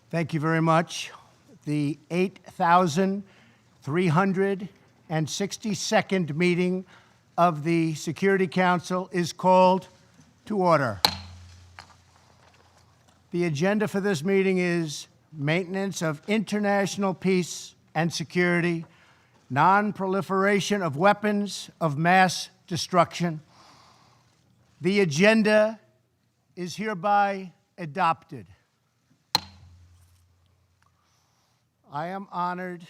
Thank you very much. The 8,362nd meeting of the Security Council is called to order. The agenda for this meeting is maintenance of international peace and security, non-proliferation of weapons of mass destruction. The agenda is hereby adopted. I am honored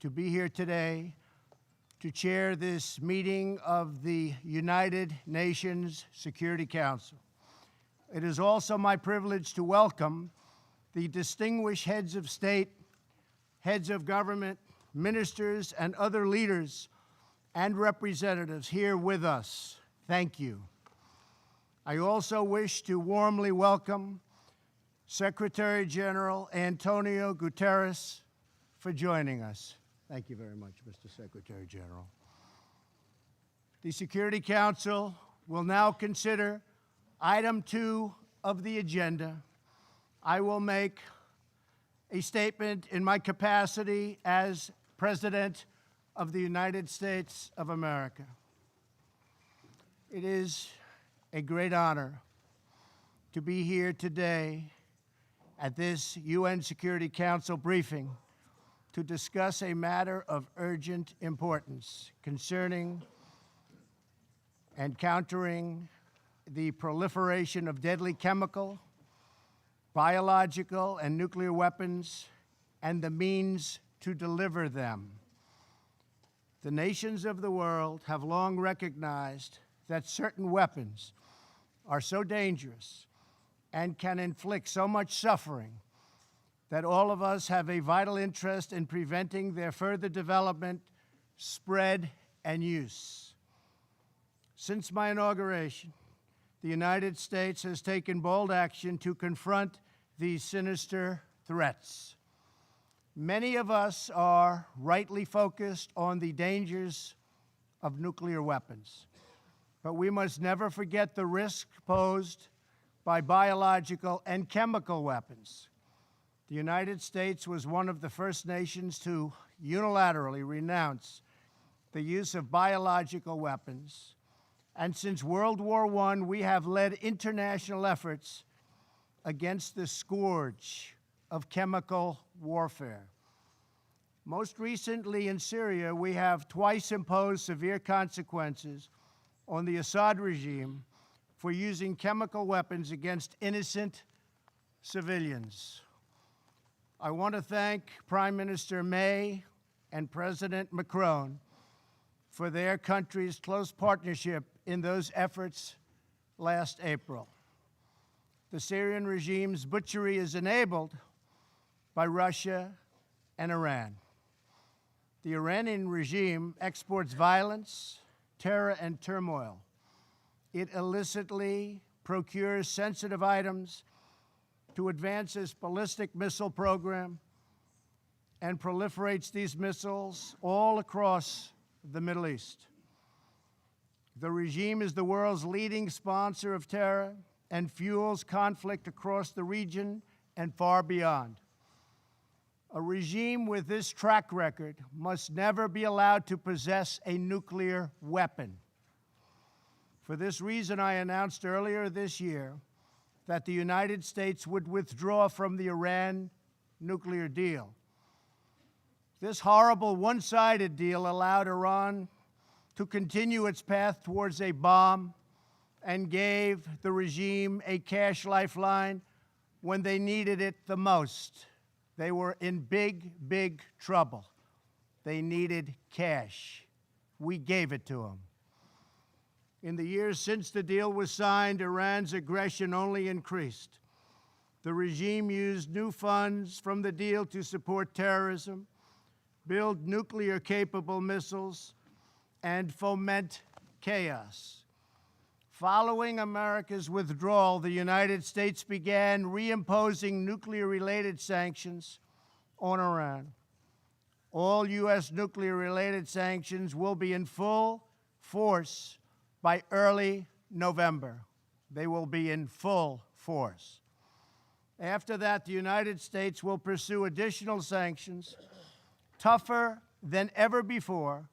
to be here today to chair this meeting of the United Nations Security Council. It is also my privilege to welcome the distinguished heads of state, heads of government, ministers, and other leaders and representatives here with us. Thank you. I also wish to warmly welcome Secretary General Antonio Guterres for joining us. Thank you very much, Mr. Secretary General. The Security Council will now consider item 2 of the agenda. I will make a statement in my capacity as President of the United States of America. It is a great honor to be here today at this UN Security Council briefing to discuss a matter of urgent importance concerning and countering the proliferation of deadly chemical, biological, and nuclear weapons and the means to deliver them. The nations of the world have long recognized that certain weapons are so dangerous and can inflict so much suffering that all of us have a vital interest in preventing their further development, spread, and use. Since my inauguration, the United States has taken bold action to confront these sinister threats. Many of us are rightly focused on the dangers of nuclear weapons, but we must never forget the risk posed by biological and chemical weapons. The United States was one of the first nations to unilaterally renounce the use of biological weapons. And since World War I, we have led international efforts against the scourge of chemical warfare. Most recently in Syria, we have twice imposed severe consequences on the Assad regime for using chemical weapons against innocent civilians. I want to thank Prime Minister May and President Macron for their country's close partnership in those efforts last April. The Syrian regime's butchery is enabled by Russia and Iran. The Iranian regime exports violence, terror, and turmoil. It illicitly procures sensitive items to advance its ballistic missile program and proliferates these missiles all across the Middle East. The regime is the world's leading sponsor of terror and fuels conflict across the region and far beyond. A regime with this track record must never be allowed to possess a nuclear weapon. For this reason, I announced earlier this year that the United States would withdraw from the Iran nuclear deal. This horrible one-sided deal allowed Iran to continue its path towards a bomb and gave the regime a cash lifeline when they needed it the most. They were in big, big trouble. They needed cash. We gave it to them. In the years since the deal was signed, Iran's aggression only increased. The regime used new funds from the deal to support terrorism, build nuclear-capable missiles, and foment chaos. Following America's withdrawal, the United States began reimposing nuclear-related sanctions on Iran. All U.S. nuclear-related sanctions will be in full force by early November. They will be in full force. After that, the United States will pursue additional sanctions, tougher than ever before,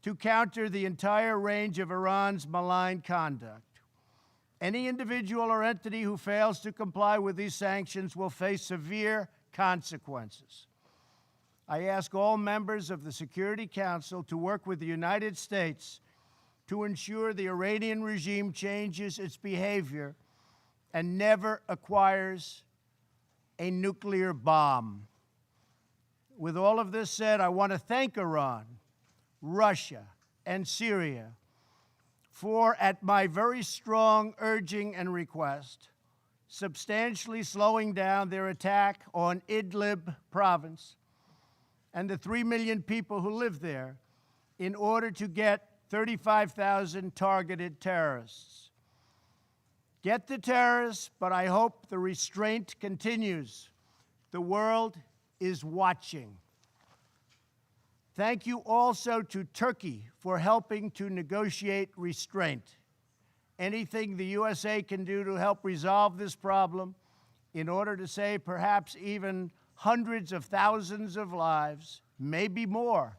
to counter the entire range of Iran's malign conduct. Any individual or entity who fails to comply with these sanctions will face severe consequences. I ask all members of the Security Council to work with the United States to ensure the Iranian regime changes its behavior and never acquires a nuclear bomb. With all of this said, I want to thank Iran, Russia, and Syria for, at my very strong urging and request, substantially slowing down their attack on Idlib province and the 3 million people who live there in order to get 35,000 targeted terrorists. Get the terrorists, but I hope the restraint continues. The world is watching. Thank you also to Turkey for helping to negotiate restraint. Anything the USA can do to help resolve this problem in order to save perhaps even hundreds of thousands of lives, maybe more,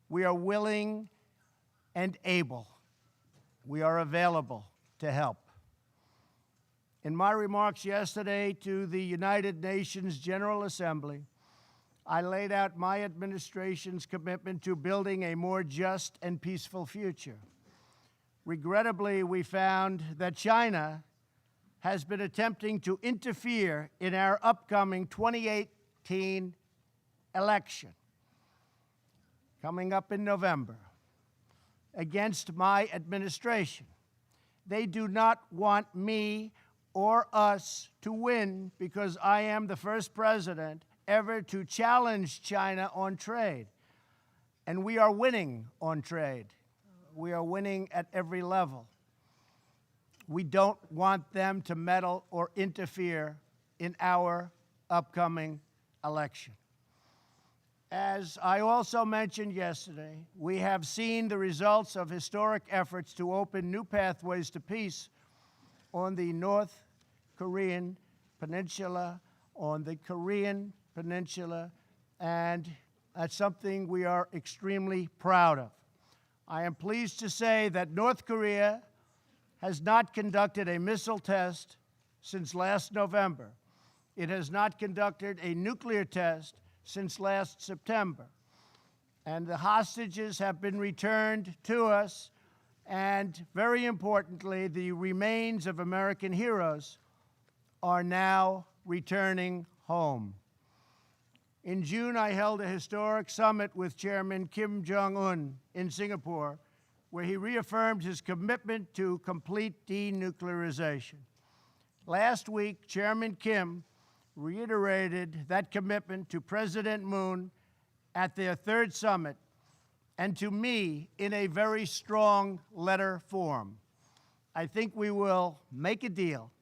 we are willing and able. We are available to help. In my remarks yesterday to the United Nations General Assembly, I laid out my administration's commitment to building a more just and peaceful future. Regrettably, we found that China has been attempting to interfere in our upcoming 2018 election, coming up in November, against my administration. They do not want me or us to win because I am the first president ever to challenge China on trade. And we are winning on trade. We are winning at every level. We don't want them to meddle or interfere in our upcoming election. As I also mentioned yesterday, we have seen the results of historic efforts to open new pathways to peace on the North Korean Peninsula, on the Korean Peninsula, and that's something we are extremely proud of. I am pleased to say that North Korea has not conducted a missile test since last November. It has not conducted a nuclear test since last September. And the hostages have been returned to us, and very importantly, the remains of American heroes are now returning home. In June, I held a historic summit with Chairman Kim Jong-un in Singapore, where he reaffirmed his commitment to complete denuclearization. Last week, Chairman Kim reiterated that commitment to President Moon at their third summit and to me in a very strong letter form. I think we will make a deal.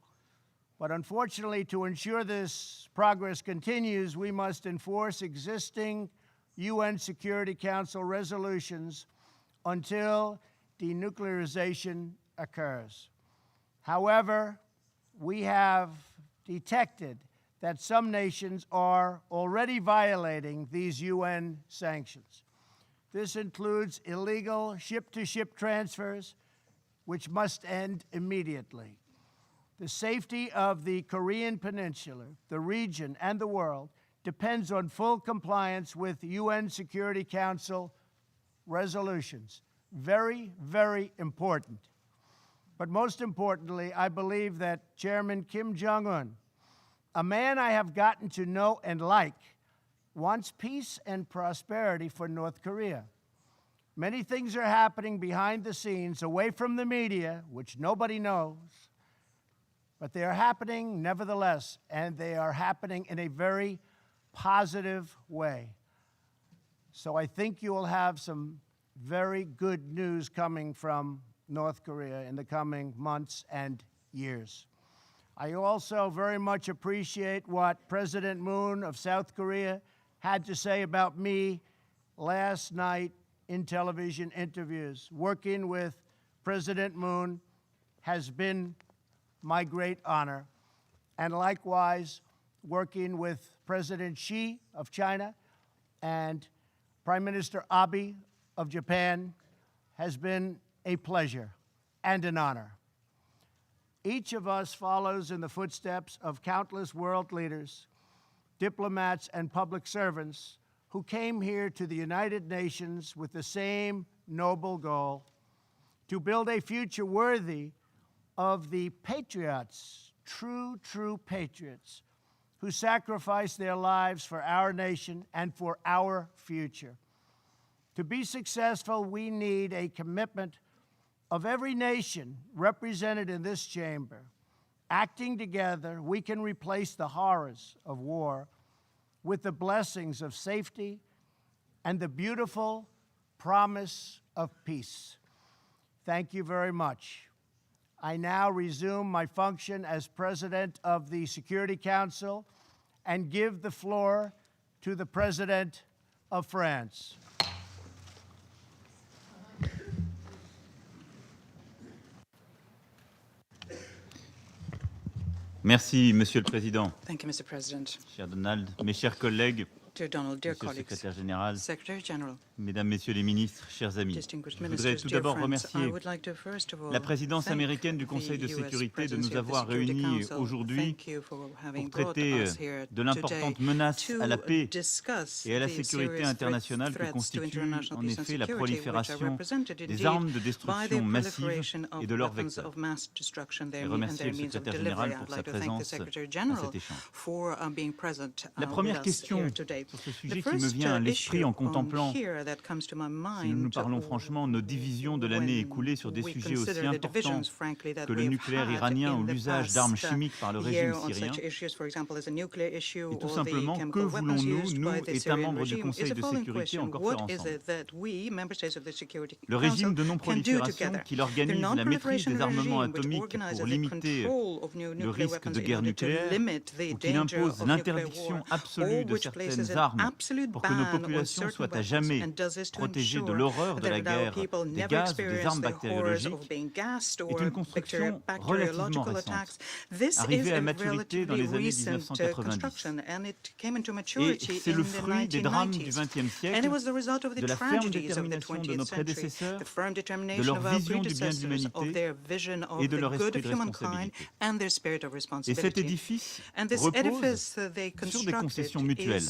But unfortunately, to ensure this progress continues, we must enforce existing UN Security Council resolutions until denuclearization occurs. However, we have detected that some nations are already violating these UN sanctions. This includes illegal ship-to-ship transfers, which must end immediately. The safety of the Korean Peninsula, the region, and the world depends on full compliance with UN Security Council resolutions. Very, very important. But most importantly, I believe that Chairman Kim Jong-un, a man I have gotten to know and like, wants peace and prosperity for North Korea. Many things are happening behind the scenes, away from the media, which nobody knows. But they are happening nevertheless, and they are happening in a very positive way. So I think you will have some very good news coming from North Korea in the coming months and years. I also very much appreciate what President Moon of South Korea had to say about me last night in television interviews. Working with President Moon has been my great honor. And likewise, working with President Xi of China and Prime Minister Abe of Japan has been a pleasure and an honor. Each of us follows in the footsteps of countless world leaders, diplomats, and public servants who came here to the United Nations with the same noble goal: to build a future worthy of the patriots, true patriots, who sacrificed their lives for our nation and for our future. To be successful, we need a commitment of every nation represented in this chamber. Acting together, we can replace the horrors of war with the blessings of safety and the beautiful promise of peace. Thank you very much. I now resume my function as President of the Security Council and give the floor to the President of France. Merci, Monsieur le Président. Thank you, Mr. President. Cher Donald, mes chers collègues, Dear Donald, dear Monsieur le colleagues, Secrétaire Général, Secretary General, Mesdames, Messieurs les ministres, chers amis, distinguished je voudrais ministers, tout dear d'abord friends, I remercier would like to first of all la présidence thank américaine du the Conseil de US sécurité de presidency nous of the avoir Security réunis Council. aujourd'hui Thank you for pour having brought traiter us here de l'importante today menace à la to paix discuss et à la the sécurité serious internationale que threats to constitue international en peace and effet la security, which are prolifération represented des indeed armes de by the destruction massive proliferation of et de leurs weapons vecteurs. of mass destruction Et and remercier their le means of Secrétaire delivery. Général pour I'd sa like to thank the présence Secretary à General cet échange. for being present La première with us question here today. sur ce The sujet qui me first vient à l'esprit issue en contemplant, here that comes to my si nous nous mind parlons franchement, nos divisions de l'année écoulée sur des when we sujets aussi consider the importants divisions, frankly, that que le we've nucléaire had iranien in ou the l'usage past d'armes chimiques par le régime year on syrien. such issues, for example, as a nuclear issue Et tout or the simplement, que chemical weapons voulons-nous, used nous, by the États Syrian membres du regime, is Conseil the de following sécurité, question: encore faire what is ensemble? it that we, member states of the Security Le Council, régime de can do non-prolifération together? qui The organise la maîtrise Non-Proliferation des armements regime, which atomiques organizes pour the limiter control of new le nuclear risque weapons de in guerre order to nucléaire, limit the ou qu'il danger impose of nuclear l'interdiction war, absolue or de which places certaines an armes absolute pour que nos ban on populations certain soient à weapons, jamais and does this to protégées de ensure l'horreur de la that our guerre, people des never gaz ou des experience armes the horrors of bactériologiques, being gassed est or une construction relativement bacteriological récente, attacks. This is arrivée à a maturité dans relatively les années recent 1990. construction, and it came into Et maturity c'est in le the fruit des drames du 1990s. XXe And siècle, it was the result of the de la ferme tragedies of the détermination de nos 20th century, prédécesseurs, the firm de determination leur of our vision du bien de predecessors, of l'humanité their vision et of de the leur good esprit of de humankind responsabilité. and their spirit of Et cet responsibility. édifice And this repose edifice they sur des constructed concessions mutuelles,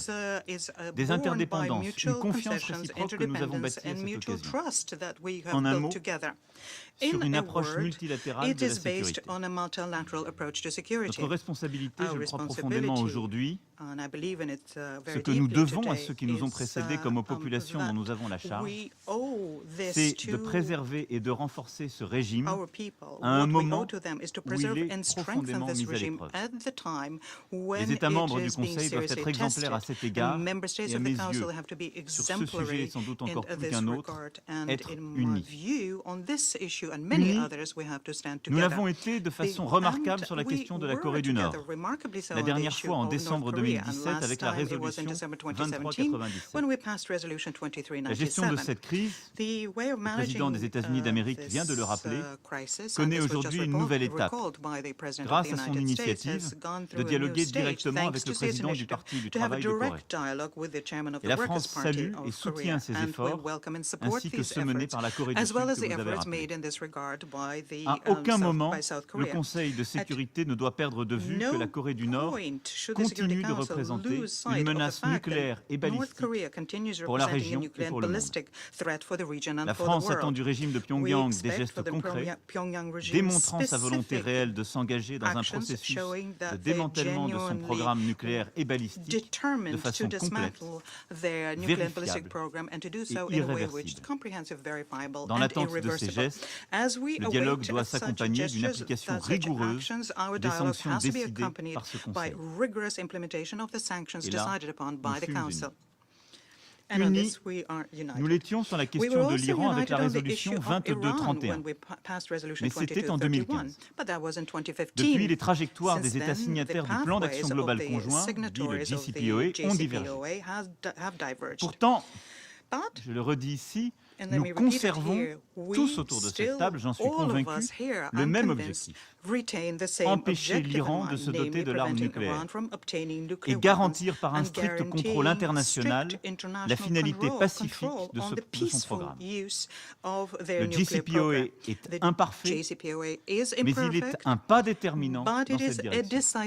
is des born by interdépendances, une mutual confiance concessions, réciproque que nous avons interdependence, bâtie à and cette mutual occasion. trust that we have En un built mot, together. sur In une a approche word, multilatérale it de la is based sécurité. on a multilateral approach to security. Notre responsabilité, je Our le crois responsibility, profondément aujourd'hui, and I believe in it ce very que nous deeply devons à today, ceux qui nous ont is, précédés comme aux populations dont nous avons la charge, we owe this c'est de to préserver et de renforcer ce régime our people. à un What we moment owe to them is to où il preserve est and strengthen profondément this mis à regime l'épreuve. at the time when Les États membres it du is being Conseil doivent être seriously exemplaires à tested. cet égard And member states et à of mes the Council yeux, have to be sur ce sujet et exemplary sans doute in encore plus this qu'un autre, regard. And être in my unis. view, on this issue and many Unis, others, we have to stand nous together. l'avons été de façon And remarquable sur la we question de la were Corée du Nord. together remarkably so La on the dernière issue fois en of North décembre Korea. And 2017 last avec la time it was in résolution December 2017 2397. when we passed resolution La gestion de 2397. cette crise, The way of le président des États-Unis d'Amérique vient de le rappeler, connaît aujourd'hui une nouvelle étape, grâce à son initiative de dialoguer directement avec le président du Parti du travail de Corée. Et la France salue et soutient ces efforts, ainsi que ceux menés par la Corée du Sud que vous avez rappelés. À aucun moment, le Conseil de sécurité ne doit perdre de vue que la Corée du Nord continue de représenter une menace nucléaire et balistique pour la région et pour le monde. La France attend du régime de Pyongyang des gestes concrets, démontrant sa volonté réelle de s'engager dans un processus de démantèlement de son programme nucléaire et balistique de façon complète, vérifiable et irréversible. Dans l'attente de ces gestes, le dialogue doit s'accompagner d'une application rigoureuse des sanctions décidées par ce Conseil. Et là, nous sommes unis. Nous l'étions sur la question de l'Iran avec la résolution 2231, mais c'était en 2015. Depuis, les trajectoires des États signataires du plan d'action global conjoint, dit le JCPOA, ont divergé. Pourtant, je le redis ici, nous conservons tous autour de cette table, j'en suis convaincu, le même objectif. empêcher l'Iran de se doter de l'arme nucléaire et garantir par un strict contrôle international la finalité pacifique de son programme. Le JCPOA est imparfait, mais il est un pas déterminant dans cette direction.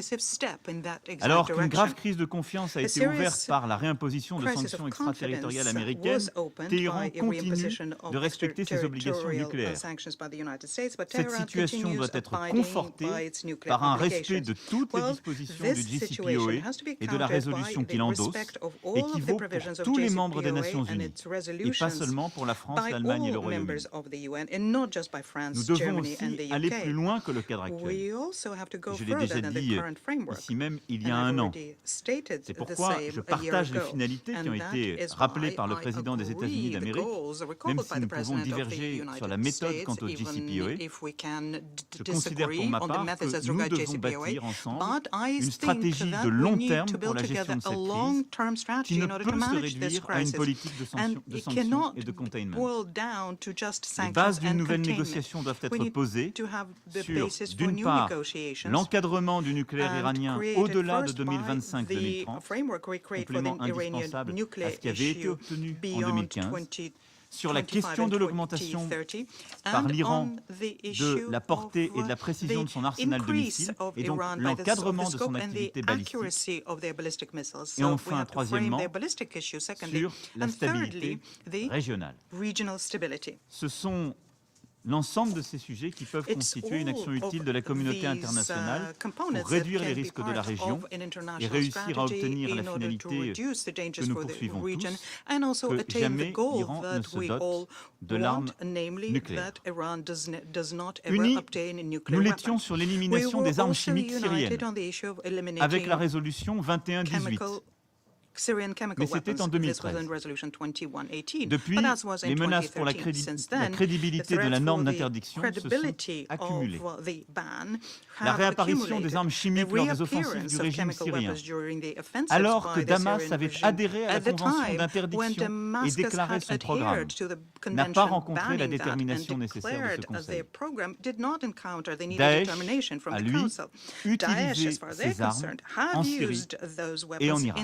Alors qu'une grave crise de confiance a été ouverte par la réimposition de sanctions extraterritoriales américaines, Téhéran continue de respecter ses obligations nucléaires. Cette situation doit être confortée par un respect de toutes les dispositions du JCPOA et de la résolution qu'il endosse et qui vaut pour tous les membres des Nations Unies, et pas seulement pour la France, l'Allemagne et le Royaume-Uni. Nous devons aussi aller plus loin que le cadre actuel. Je l'ai déjà dit ici même il y a un an. C'est pourquoi je partage les finalités qui ont été rappelées par le président des États-Unis d'Amérique, même si nous pouvons diverger sur la méthode quant au JCPOA. Je considère pour ma part que nous devons bâtir ensemble une stratégie de long terme pour la gestion de cette crise qui ne peut se réduire à une politique de sanctions et de containment. Les bases d'une nouvelle négociation doivent être posées sur, d'une part, l'encadrement du nucléaire iranien au-delà de 2025-2030, complément indispensable à ce qui avait été obtenu en 2015, sur la question de l'augmentation par l'Iran de la portée et de la précision de son arsenal de missiles et donc l'encadrement de son activité balistique. Et enfin, troisièmement, sur la stabilité régionale. Ce sont l'ensemble de ces sujets qui peuvent constituer une action utile de la communauté internationale pour réduire les risques de la région et réussir à obtenir la finalité que nous poursuivons tous, que jamais l'Iran ne se dote de l'arme nucléaire. Unis, nous l'étions sur l'élimination des armes chimiques syriennes avec la résolution 2118. Mais c'était en 2013. Depuis, les menaces pour la crédibilité de la norme d'interdiction se sont accumulées. La réapparition des armes chimiques lors des offensives du régime syrien, alors que Damas avait adhéré à la convention d'interdiction et déclaré son programme, n'a pas rencontré la détermination nécessaire de ce Conseil. Daesh a, lui, utilisé ces armes en Syrie et en Irak.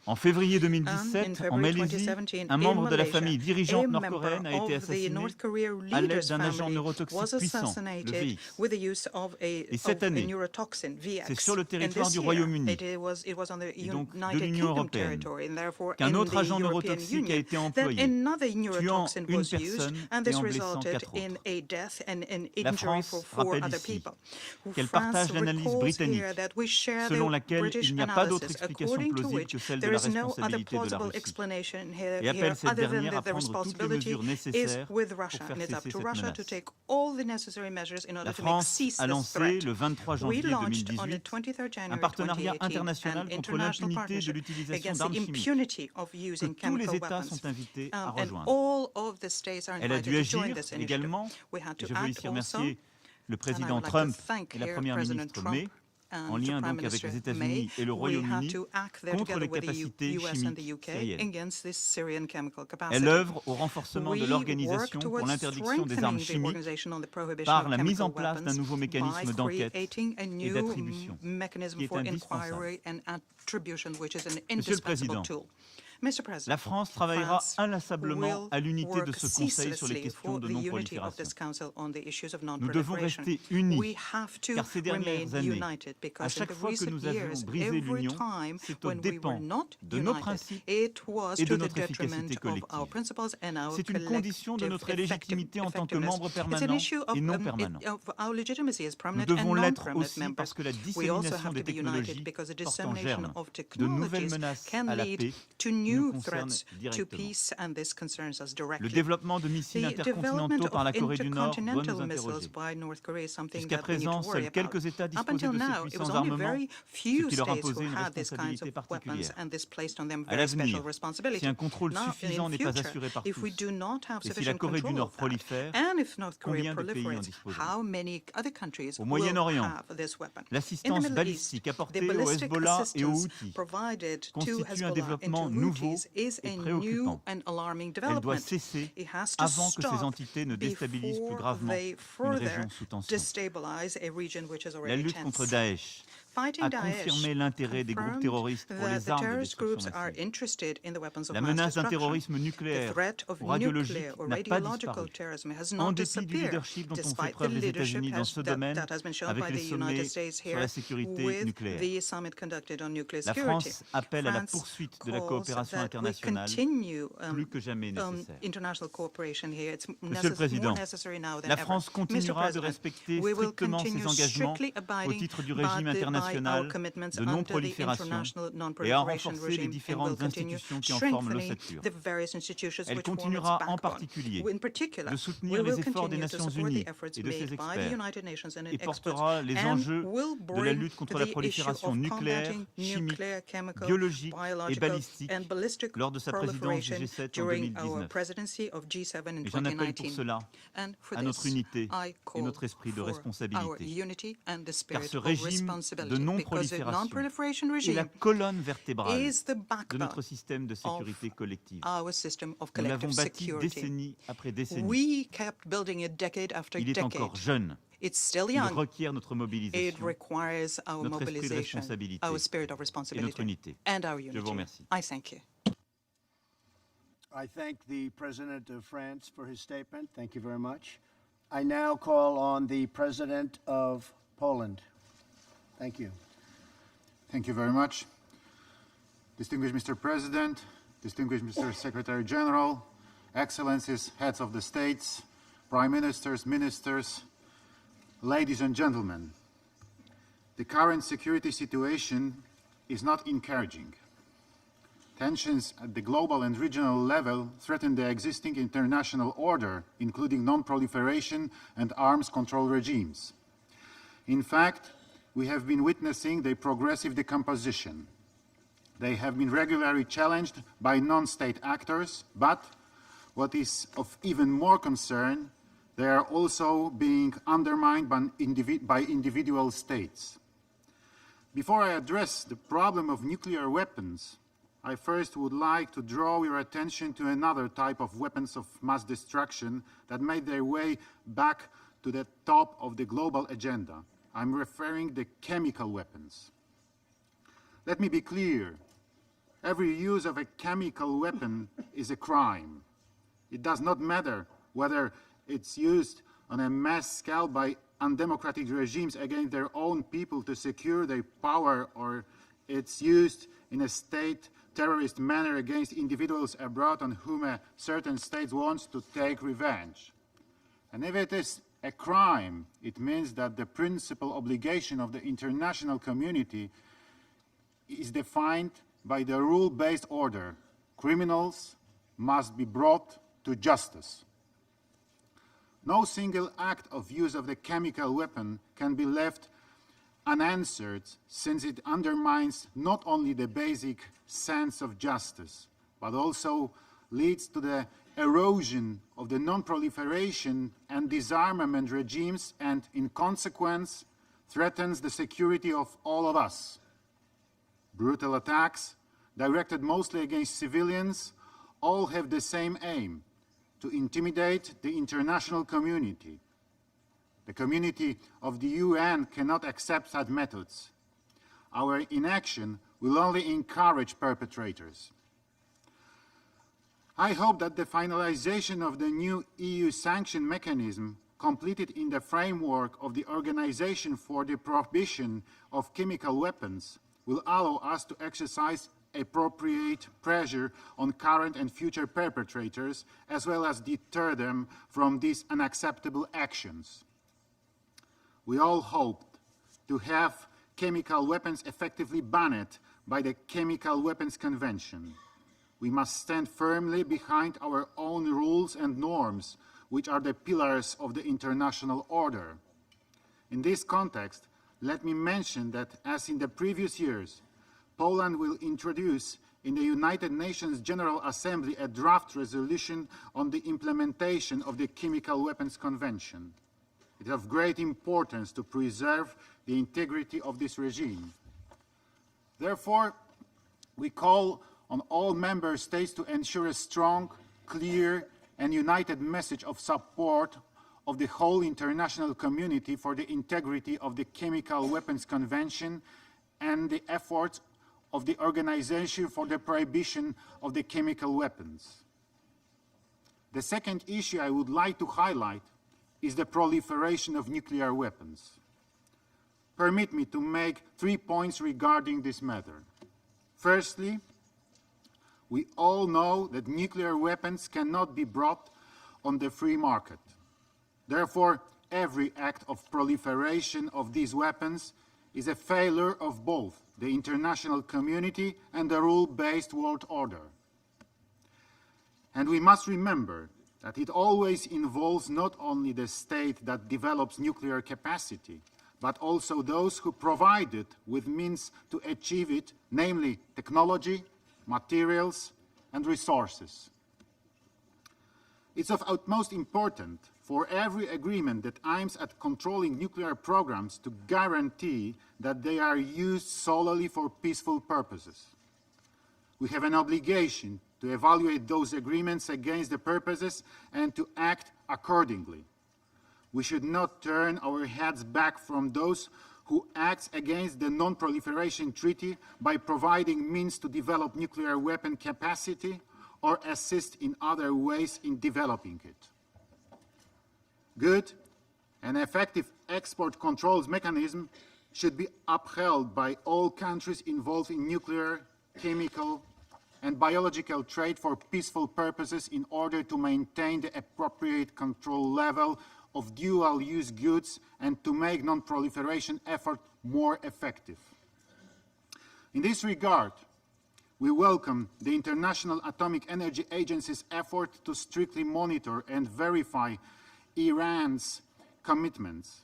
En février 2017, en Malaisie, un membre de la famille dirigeante nord-coréenne a été assassiné à l'aide d'un agent neurotoxique puissant, le VX. Et cette année, c'est sur le territoire du Royaume-Uni, et donc de l'Union européenne, qu'un autre agent neurotoxique a été employé, tuant une personne et en blessant 4 autres. La France rappelle ici qu'elle partage l'analyse britannique, selon laquelle il n'y a pas d'autre explication plausible que celle de la responsabilité de la Russie, et appelle cette dernière à prendre toutes les mesures nécessaires pour faire cesser cette menace. La France a lancé le 23 janvier 2018 un partenariat international contre l'impunité de l'utilisation d'armes chimiques, que tous les États sont invités à rejoindre. Elle a dû agir également, et je veux ici remercier le président Trump et la première ministre May, en lien donc avec les États-Unis et le Royaume-Uni, contre les capacités chimiques syriennes. Elle œuvre au renforcement de l'Organisation pour l'interdiction des armes chimiques par la mise en place d'un nouveau mécanisme d'enquête et d'attribution, qui est indispensable. Monsieur le Président, la France travaillera inlassablement à l'unité de ce Conseil sur les questions de non-prolifération. Nous devons rester unis, car ces dernières années, à chaque fois que nous avions brisé l'Union, c'est aux dépens de nos principes et de notre efficacité collective. C'est une condition de notre légitimité en tant que membre permanent et non permanent. Nous devons l'être aussi parce que la dissémination des technologies porte en germe de nouvelles menaces à la paix nous concerne directement. Le développement de missiles intercontinentaux par la Corée du Nord doit nous interroger. Jusqu'à présent, seuls quelques États disposaient de ces puissants armements, ce qui leur imposait une responsabilité particulière. À l'avenir, si un contrôle suffisant n'est pas assuré par tous, et si la Corée du Nord prolifère, combien de pays en disposent? Au Moyen-Orient, l'assistance balistique apportée au Hezbollah et aux Houthis constitue un développement nouveau countries is a new and alarming Elle doit development. cesser It has to avant que ces stop entités ne déstabilisent plus before gravement they une further région sous tension. destabilize a region which is La already lutte contre tense. Daesh Fighting a Daesh confirmé l'intérêt des groupes confirmed terroristes pour that les the armes de terrorist destruction groups are massive. interested in the weapons of La mass menace d'un destruction. terrorisme The nucléaire threat of ou radiologique nuclear or n'a pas radiological disparu, terrorism has en not dépit du disappeared, leadership dont ont fait despite the preuve les leadership États-Unis dans ce domaine that has been shown avec by les the United sommets States sur here la sécurité with nucléaire. the summit conducted on nuclear La security. France appelle à la France poursuite de la calls coopération that we internationale continue plus que jamais nécessaire. international cooperation here. It's Monsieur le Président, more necessary now than la ever. France continuera de respecter we will strictement ses continue engagements strictly au abiding titre du by régime our international commitments de under the non-prolifération international et à non-proliferation renforcer les regime, and will différentes continue institutions qui en forment strengthening l'ossature. the various institutions Elle which form its continuera en backbone. particulier In particular, de soutenir we les will efforts des continue to Nations support Unies the efforts et de ses made by the experts United Nations and et its experts, portera les and enjeux will de la bring lutte contre la the issue prolifération of nucléaire, combating chimique, nuclear, chemical, biologique et biological, balistique and ballistic lors de sa présidence du proliferation G7 en during our 2019. presidency of G7 in Et j'en appelle pour 2019. cela And for à notre this, unité I et call notre esprit de for our responsabilité. unity and the Car spirit ce of régime de responsibility, because the non-prolifération non-proliferation est la regime colonne vertébrale is the de backbone notre système de sécurité collective. our system of Nous l'avons collective bâti security. décennie après décennie. We kept building it decade after Il est decade. encore jeune. It's still Il young. requiert notre It mobilisation, requires our notre esprit de mobilization, responsabilité our spirit of et notre responsibility, unité. and our Je vous unity. remercie. I thank you. I thank the President of France for his statement. Thank you very much. I now call on the President of Poland. Thank you. Thank you very much. Distinguished Mr. President, distinguished Mr. Secretary General, Excellencies, heads of the states, prime ministers, ministers, ladies and gentlemen, the current security situation is not encouraging. Tensions at the global and regional level threaten the existing international order, including non-proliferation and arms control regimes. In fact, we have been witnessing their progressive decomposition. They have been regularly challenged by non-state actors, but what is of even more concern, they are also being undermined by individual states. Before I address the problem of nuclear weapons, I first would like to draw your attention to another type of weapons of mass destruction that made their way back to the top of the global agenda. I'm referring to chemical weapons. Let me be clear. Every use of a chemical weapon is a crime. It does not matter whether it's used on a mass scale by undemocratic regimes against their own people to secure their power, or it's used in a state terrorist manner against individuals abroad on whom a certain state wants to take revenge. And if it is a crime, it means that the principal obligation of the international community is defined by the rule-based order. Criminals must be brought to justice. No single act of use of the chemical weapon can be left unanswered, since it undermines not only the basic sense of justice, but also leads to the erosion of the non-proliferation and disarmament regimes, and in consequence threatens the security of all of us. Brutal attacks, directed mostly against civilians, all have the same aim: to intimidate the international community. The community of the UN cannot accept such methods. Our inaction will only encourage perpetrators. I hope that the finalization of the new EU sanction mechanism, completed in the framework of the Organization for the Prohibition of Chemical Weapons, will allow us to exercise appropriate pressure on current and future perpetrators, as well as deter them from these unacceptable actions. We all hoped to have chemical weapons effectively banned by the Chemical Weapons Convention. We must stand firmly behind our own rules and norms, which are the pillars of the international order. In this context, let me mention that, as in the previous years, Poland will introduce in the United Nations General Assembly a draft resolution on the implementation of the Chemical Weapons Convention. It is of great importance to preserve the integrity of this regime. Therefore, we call on all member states to ensure a strong, clear, and united message of support of the whole international community for the integrity of the Chemical Weapons Convention and the efforts of the Organization for the Prohibition of the Chemical Weapons. The second issue I would like to highlight is the proliferation of nuclear weapons. Permit me to make 3 points regarding this matter. Firstly, we all know that nuclear weapons cannot be brought on the free market. Therefore, every act of proliferation of these weapons is a failure of both the international community and the rule-based world order. And we must remember that it always involves not only the state that develops nuclear capacity, but also those who provide it with means to achieve it, namely technology, materials, and resources. It's of utmost importance for every agreement that aims at controlling nuclear programs to guarantee that they are used solely for peaceful purposes. We have an obligation to evaluate those agreements against the purposes and to act accordingly. We should not turn our heads back from those who act against the Non-Proliferation Treaty by providing means to develop nuclear weapon capacity or assist in other ways in developing it. Good and effective export controls mechanism should be upheld by all countries involved in nuclear, chemical, and biological trade for peaceful purposes in order to maintain the appropriate control level of dual-use goods and to make non-proliferation effort more effective. In this regard, we welcome the International Atomic Energy Agency's effort to strictly monitor and verify Iran's commitments.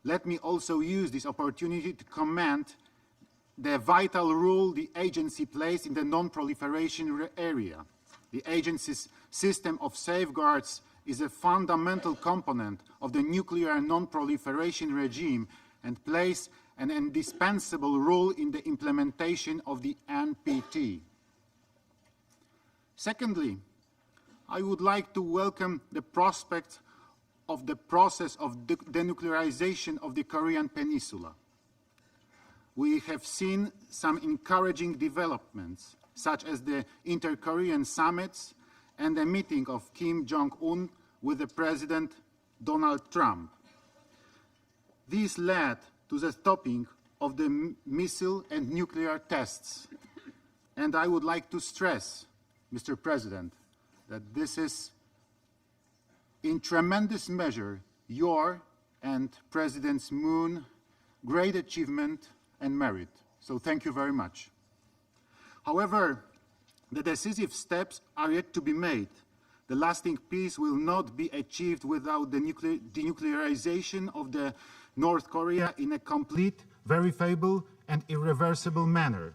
Let me also use this opportunity to commend the vital role the agency plays in the non-proliferation area. The agency's system of safeguards is a fundamental component of the nuclear non-proliferation regime and plays an indispensable role in the implementation of the NPT. Secondly, I would like to welcome the prospect of the process of denuclearization of the Korean Peninsula. We have seen some encouraging developments, such as the inter-Korean summits and the meeting of Kim Jong-un with the President Donald Trump. These led to the stopping of the missile and nuclear tests. And I would like to stress, Mr. President, that this is in tremendous measure your and President Moon's great achievement and merit. So thank you very much. However, the decisive steps are yet to be made. The lasting peace will not be achieved without the denuclearization of the North Korea in a complete, verifiable, and irreversible manner.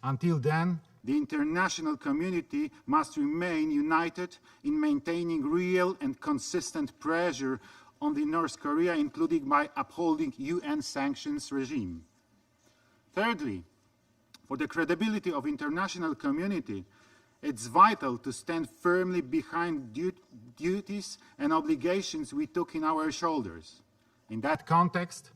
Until then, the international community must remain united in maintaining real and consistent pressure on the North Korea, including by upholding UN sanctions regime. Thirdly, for the credibility of international community, it's vital to stand firmly behind duties and obligations we took in our shoulders. In that context,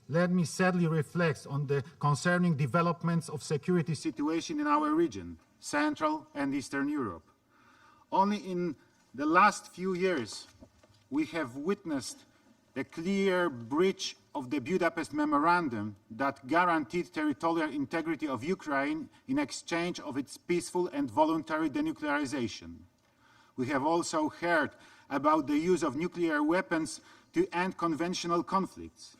let me sadly reflect on the concerning developments of security situation in our region, Central and Eastern Europe. Only in the last few years, we have witnessed the clear breach of the Budapest Memorandum that guaranteed territorial integrity of Ukraine in exchange of its peaceful and voluntary denuclearization. We have also heard about the use of nuclear weapons to end conventional conflicts.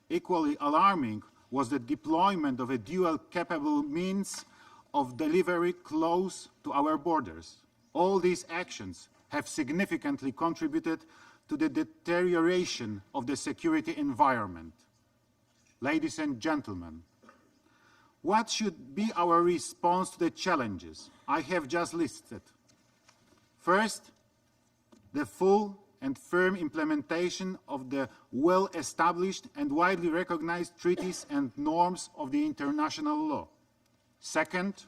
Equally alarming was the deployment of a dual-capable means of delivery close to our borders. All these actions have significantly contributed to the deterioration of the security environment. Ladies and gentlemen, what should be our response to the challenges I have just listed? First, the full and firm implementation of the well-established and widely recognized treaties and norms of the international law. Second,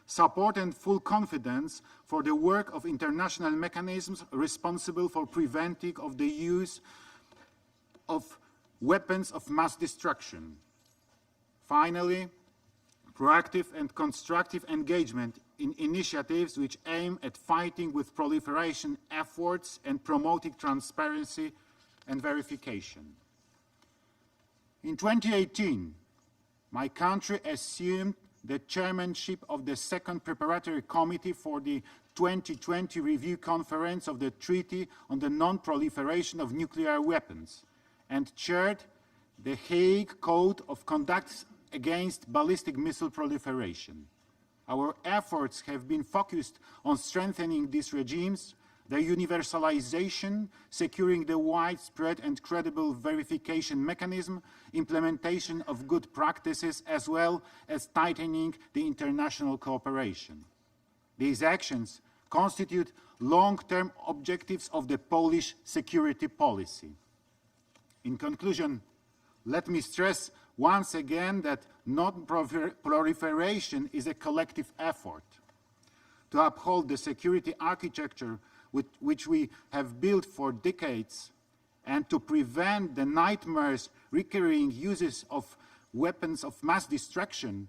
support and full confidence for the work of international mechanisms responsible for preventing of the use of weapons of mass destruction. Finally, proactive and constructive engagement in initiatives which aim at fighting with proliferation efforts and promoting transparency and verification. In 2018, my country assumed the chairmanship of the second preparatory committee for the 2020 review conference of the Treaty on the Non-Proliferation of Nuclear Weapons and chaired the Hague Code of Conduct against ballistic missile proliferation. Our efforts have been focused on strengthening these regimes, their universalization, securing the widespread and credible verification mechanism, implementation of good practices, as well as tightening the international cooperation. These actions constitute long-term objectives of the Polish security policy. In conclusion, let me stress once again that non-proliferation is a collective effort to uphold the security architecture which we have built for decades and to prevent the nightmares recurring uses of weapons of mass destruction.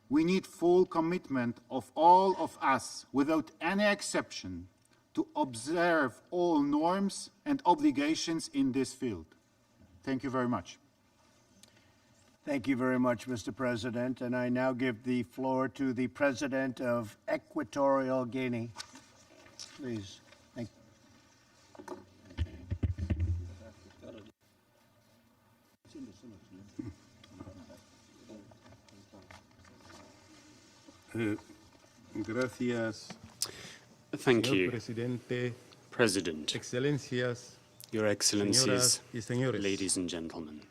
We need full commitment of all of us, without any exception, to observe all norms and obligations in this field. Thank you very much. Thank you very much, Mr. President. And I now give the floor to the President of Equatorial Guinea. Please. Thank Gracias. Thank Señor you, Presidente, President, Excelencias, Your Excellencies, Señoras y Señores. ladies and gentlemen.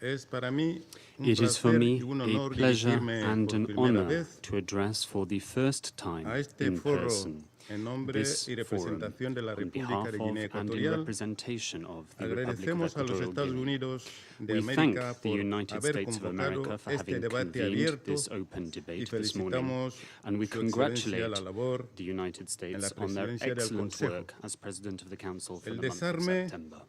Es para mí un It is for placer me y un a honor pleasure dirigirme and por an primera honor vez to address for the first time a este in foro person en nombre this y forum representación de la on República behalf de of Guinea and in Ecuatorial. representation of the Republic of Agradecemos a los Equatorial Estados Guinea. Unidos de We thank América the por United haber States of convocado America for este having debate convened abierto this open y debate this morning, felicitamos and we Su Excelencia congratulate la labor the United en la States on their presidencia del excellent Consejo. work as President of the Council for El the month of desarme September.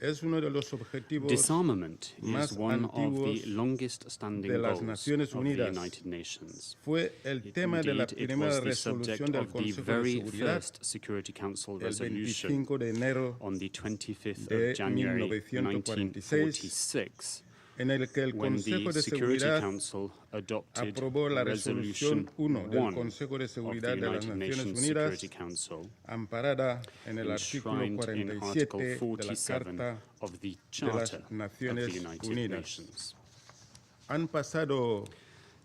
Es uno de los objetivos Disarmament más is one of the antiguos longest-standing de las goals Naciones of the Unidas. United Nations. Fue el tema de la Indeed, it primera was the subject resolución del of the Consejo de very Seguridad first Security Council el resolution 25 de enero on the 25th de of January 1946, 1946, en el que el when Consejo the de Security Seguridad Council adopted aprobó la Resolution resolución 1 del 1 Consejo de of the Seguridad de las United Naciones Nations Unidas, Security Council, amparada en el artículo enshrined in 47 Article de la 47 Carta. of the las Charter of Naciones the United Unidas. Nations. Han pasado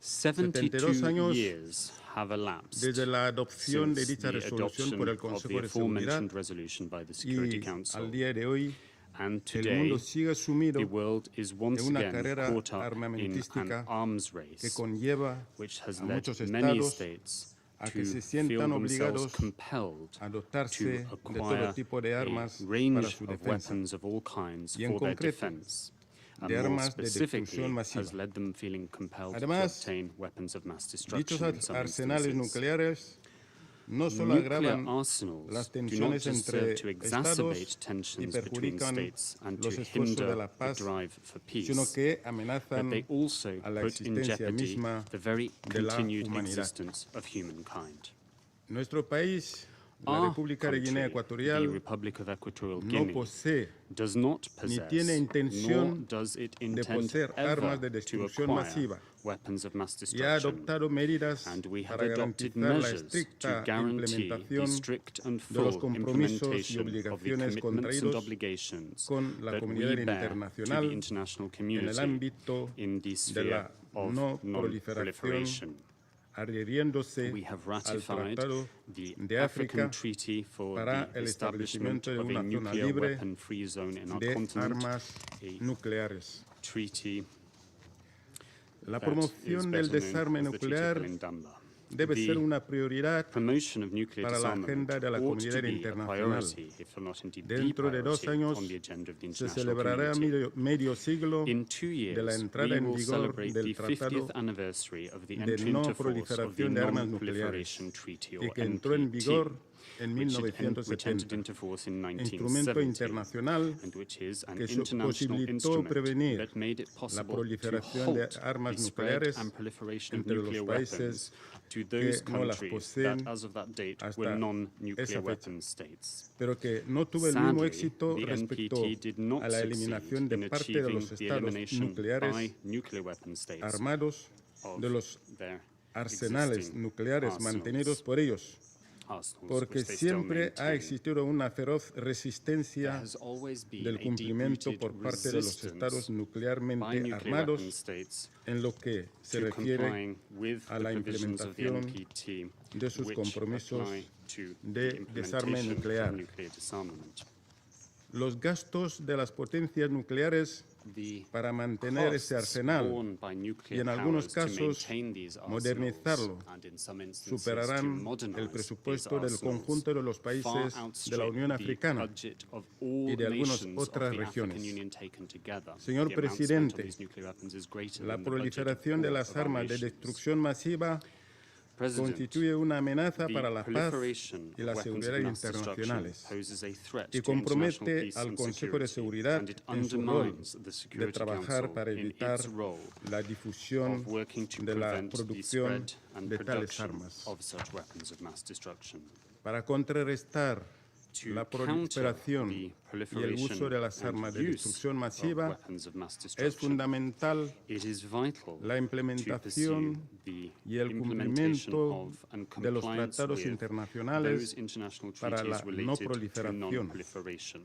72 años years have elapsed desde la adopción de since dicha the resolución adoption por el of Consejo the de Seguridad aforementioned resolution by the Security y Council. al día de hoy And el today, mundo sigue sumido the world is once en una again carrera caught up in armamentística an arms que race, conlleva which has a led muchos many estados states a to que se feel sientan themselves obligados compelled a dotarse to de todo acquire tipo de a armas para range su of defensa weapons of all kinds y en for their concreto, defense, and de more armas de specifically destrucción masiva. has led them feeling compelled Además, to obtain weapons of mass Dichos destruction in some arsenales instances. nucleares no solo Nuclear agravan arsenals las do not tensiones just entre serve to exacerbate estados y tensions between perjudican states and to los esfuerzos hinder de la the paz, drive for peace, sino que but amenazan they also a la put in existencia jeopardy misma the very de la continued humanidad. existence of humankind. Nuestro país, la Our República de Guinea country, the Ecuatorial, Republic of Equatorial no Guinea, posee does not ni possess, tiene nor intención does it de intend poseer ever armas de to destrucción acquire masiva weapons of mass y ha destruction. adoptado medidas And we have para adopted garantizar la measures to estricta guarantee the implementación strict and de los full compromisos y implementation of the obligaciones commitments and contraídos obligations con la that comunidad we bear to internacional the international en el community ámbito in the de sphere la of no non-proliferation. adhiriéndose We have al ratified Tratado the de African África Treaty for para the el establishment establecimiento de of a una zona nuclear libre weapon-free zone in our de continent, armas a nucleares. treaty La that is promoción del better known desarme as the Treaty of nuclear Peninsula. debe ser una prioridad promotion of nuclear para la disarmament agenda de la ought to comunidad be a internacional. priority, if not indeed the Dentro de 2 priority, años on the agenda of the se international celebrará community. medio siglo In 2 de la years, entrada we en will vigor celebrate del the 50th Tratado anniversary of the de entry into force of the Non-Proliferación de Armas Non-Proliferation Nucleares, Treaty, y or que entró en NPT, vigor en which entered 1970, into force in instrumento 1970, internacional and which is an que international posibilitó instrument prevenir that made it la possible to proliferación de halt armas the spread nucleares and proliferation of entre los nuclear países weapons to those que no las countries that, poseen as of that date, hasta were non-nuclear esa fecha, weapon states. pero que no tuvo el mismo Sadly, éxito the respecto NPT did not a la succeed eliminación de in parte de achieving los the estados elimination nucleares by nuclear weapon states armados of de los their arsenales existing nucleares mantenidos por ellos, porque which they still siempre ha maintain. existido una feroz There resistencia has always been del a cumplimiento deep-rooted por parte de los resistance estados by nuclearmente nuclear armados weapon states en lo que se to refiere complying with a the la provisions of the implementación NPT, de sus which compromisos apply to de the desarme implementation nuclear. of nuclear disarmament. Los gastos de las potencias nucleares The para mantener ese costs arsenal borne by nuclear y en algunos powers to casos maintain these modernizarlo arsenals, and in some instances to superarán modernize el these presupuesto del arsenals, conjunto de los far países de la outstrip Unión the Africana budget of all y de algunas nations of otras the regiones. African Union taken together. Señor The amount spent on Presidente, these nuclear weapons is greater la than the budget of proliferación de all las of our armas de nations. destrucción masiva President, constituye una amenaza para la the paz proliferation y la of weapons seguridad of mass destruction internacionales poses a threat y to international compromete peace al and Consejo de security, Seguridad and it en su rol undermines the de Security trabajar Council para in evitar its role la difusión of working to de la prevent the producción spread and de tales production armas. of such weapons of mass destruction. Para contrarrestar To la counter proliferación the y el proliferation uso de las and armas de use destrucción of masiva, weapons of mass es destruction, fundamental it is vital la to implementación pursue the y el implementation cumplimiento of and de los compliance tratados with internacionales those international para la treaties no related to proliferación. non-proliferation,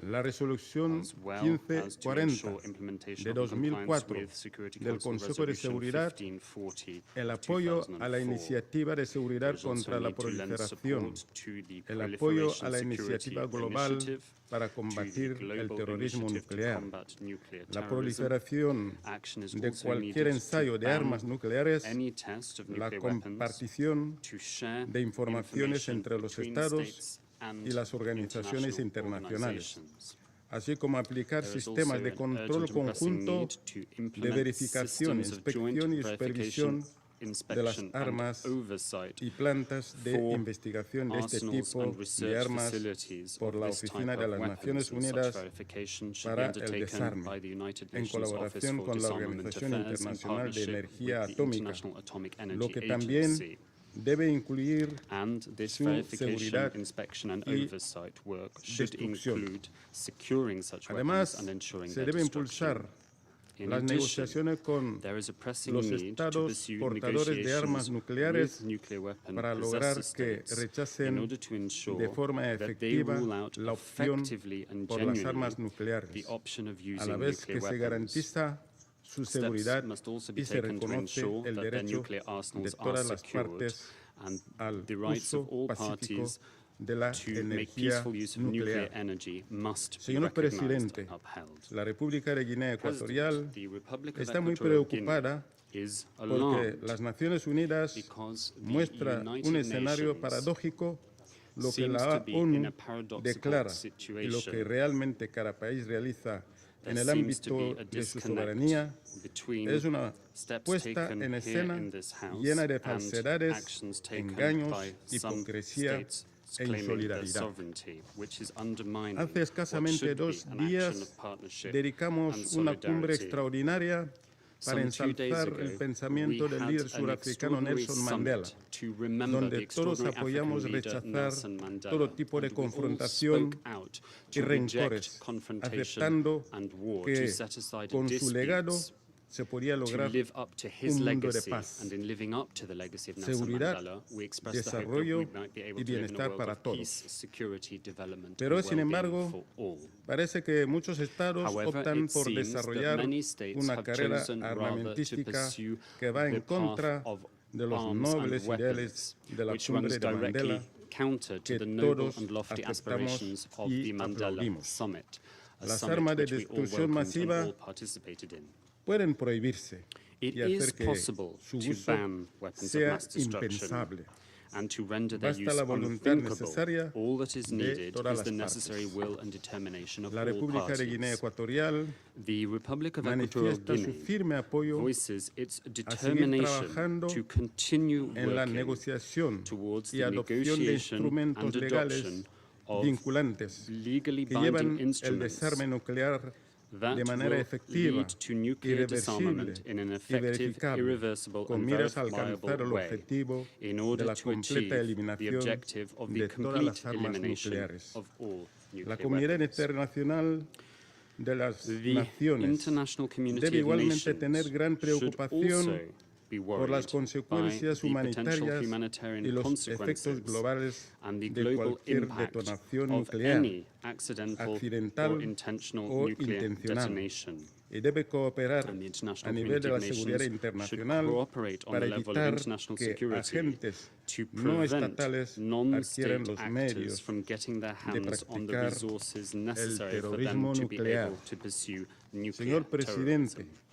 La resolución as well as to 1540 ensure implementation de of and compliance 2004 with Security del Council Consejo de Resolution Seguridad, 1540 el of apoyo a la 2004. iniciativa de seguridad There is also contra la need to lend proliferación, support to the el apoyo Proliferation a la Security iniciativa global Initiative, para to combatir the el Global terrorismo Initiative to nuclear. combat nuclear La terrorism. proliferación Action is de also cualquier needed ensayo to de ban armas nucleares, any test of la nuclear weapons, compartición to share de informaciones information entre los between estados states and y las organizaciones internacionales, organizations. así como aplicar There is sistemas also de an control urgent and pressing conjunto need to de implement verificación, systems of joint inspección y verification, supervisión de las inspection, armas and oversight y plantas de for investigación de este arsenals tipo and de research armas facilities por of la this Oficina type de of las weapons, Naciones and such Unidas verification should be para el undertaken desarme, by the United en Nations Office colaboración for con la Disarmament Organización Affairs in Internacional de partnership Energía with the Atómica, International Atomic Energy lo que también Agency. debe incluir And this su verification, seguridad inspection, and y oversight work should destrucción. include securing such Además, weapons and ensuring se their debe destruction. impulsar In las addition, negociaciones con there is a pressing los need to estados pursue portadores de armas negotiations nucleares with nuclear weapon para lograr possessor que states in rechacen order to ensure de forma that they efectiva rule out la opción effectively and por las genuinely armas nucleares, the option of a using la vez nuclear que se weapons. garantiza su Steps seguridad must also be y se taken to reconoce ensure el that their derecho nuclear de arsenals are todas las secured partes and al the rights of uso all pacífico parties de la to make energía peaceful use of nuclear nuclear. energy must be Señor recognized Presidente, and upheld. la República de Guinea Ecuatorial President, the Republic of está muy Equatorial preocupada Guinea is porque alarmed las Naciones Unidas because the muestra United un escenario Nations paradójico, lo que seems la to be in ONU a paradoxical declara y lo situation. que realmente cada país realiza en There el seems to ámbito be a de su disconnect soberanía between es una steps puesta taken en here escena in this House llena de and falsedades, actions taken engaños, by some hipocresía states e claiming their insolidaridad. sovereignty, which is undermining Hace what escasamente should be 2 an action días of partnership dedicamos and una cumbre solidarity. extraordinaria para Some 2 days ensalzar ago, el pensamiento we del had líder an surafricano extraordinary Nelson Mandela, summit to remember the donde todos extraordinary apoyamos African leader rechazar Nelson Mandela, todo tipo de and we all confrontación spoke out y to reject rencores, confrontation aceptando and war, que to set aside con su legado disputes, se podía to lograr live up to his un mundo de legacy, paz, and in living up to the legacy of Nelson seguridad, Mandela, we express the hope that desarrollo we might be able y to live in a bienestar world para of todos. peace, security, development, Pero, and sin well-being embargo, for all. parece que muchos estados However, optan it por seems that desarrollar many states una have carrera chosen rather to armamentística pursue que va the en path contra of de los arms and nobles ideales weapons, de la which cumbre runs de Mandela directly counter to que the noble todos and lofty aceptamos aspirations of y the Mandela aplaudimos. Summit, a Las summit armas de which we all destrucción welcomed and masiva all participated in. pueden prohibirse, It y hacer is que possible su to uso ban weapons of sea mass destruction impensable. and to render their Basta use la voluntad unthinkable. necesaria All that is de needed todas is the las necessary partes. will and determination of La all República de Guinea parties. Ecuatorial The Republic of Equatorial manifiesta su Guinea firme apoyo voices its a seguir determination trabajando to continue en la working negociación towards y the adopción de negotiation instrumentos and legales adoption of vinculantes legally que llevan binding el instruments desarme nuclear that de manera will efectiva, lead to nuclear irreversible disarmament in an y effective, verificable, irreversible, con and miras a verifiable alcanzar el way objetivo in de order la to achieve completa the eliminación objective of the de todas complete las armas elimination nucleares. of all La nuclear comunidad weapons. internacional de las The naciones international community debe of igualmente nations tener gran should preocupación also be por las worried by consecuencias the potential humanitarias humanitarian y los consequences efectos globales and the de global cualquier impact detonación of nuclear, any accidental accidental or intentional o nuclear intencional, detonation. y debe cooperar And the a international nivel de la community of seguridad nations should internacional cooperate on para the level of evitar international que security agentes to no prevent estatales adquieran non-state los actors medios from getting their de hands on the practicar resources el necessary for them terrorismo to be nuclear. able to pursue nuclear Señor presidente, terrorism.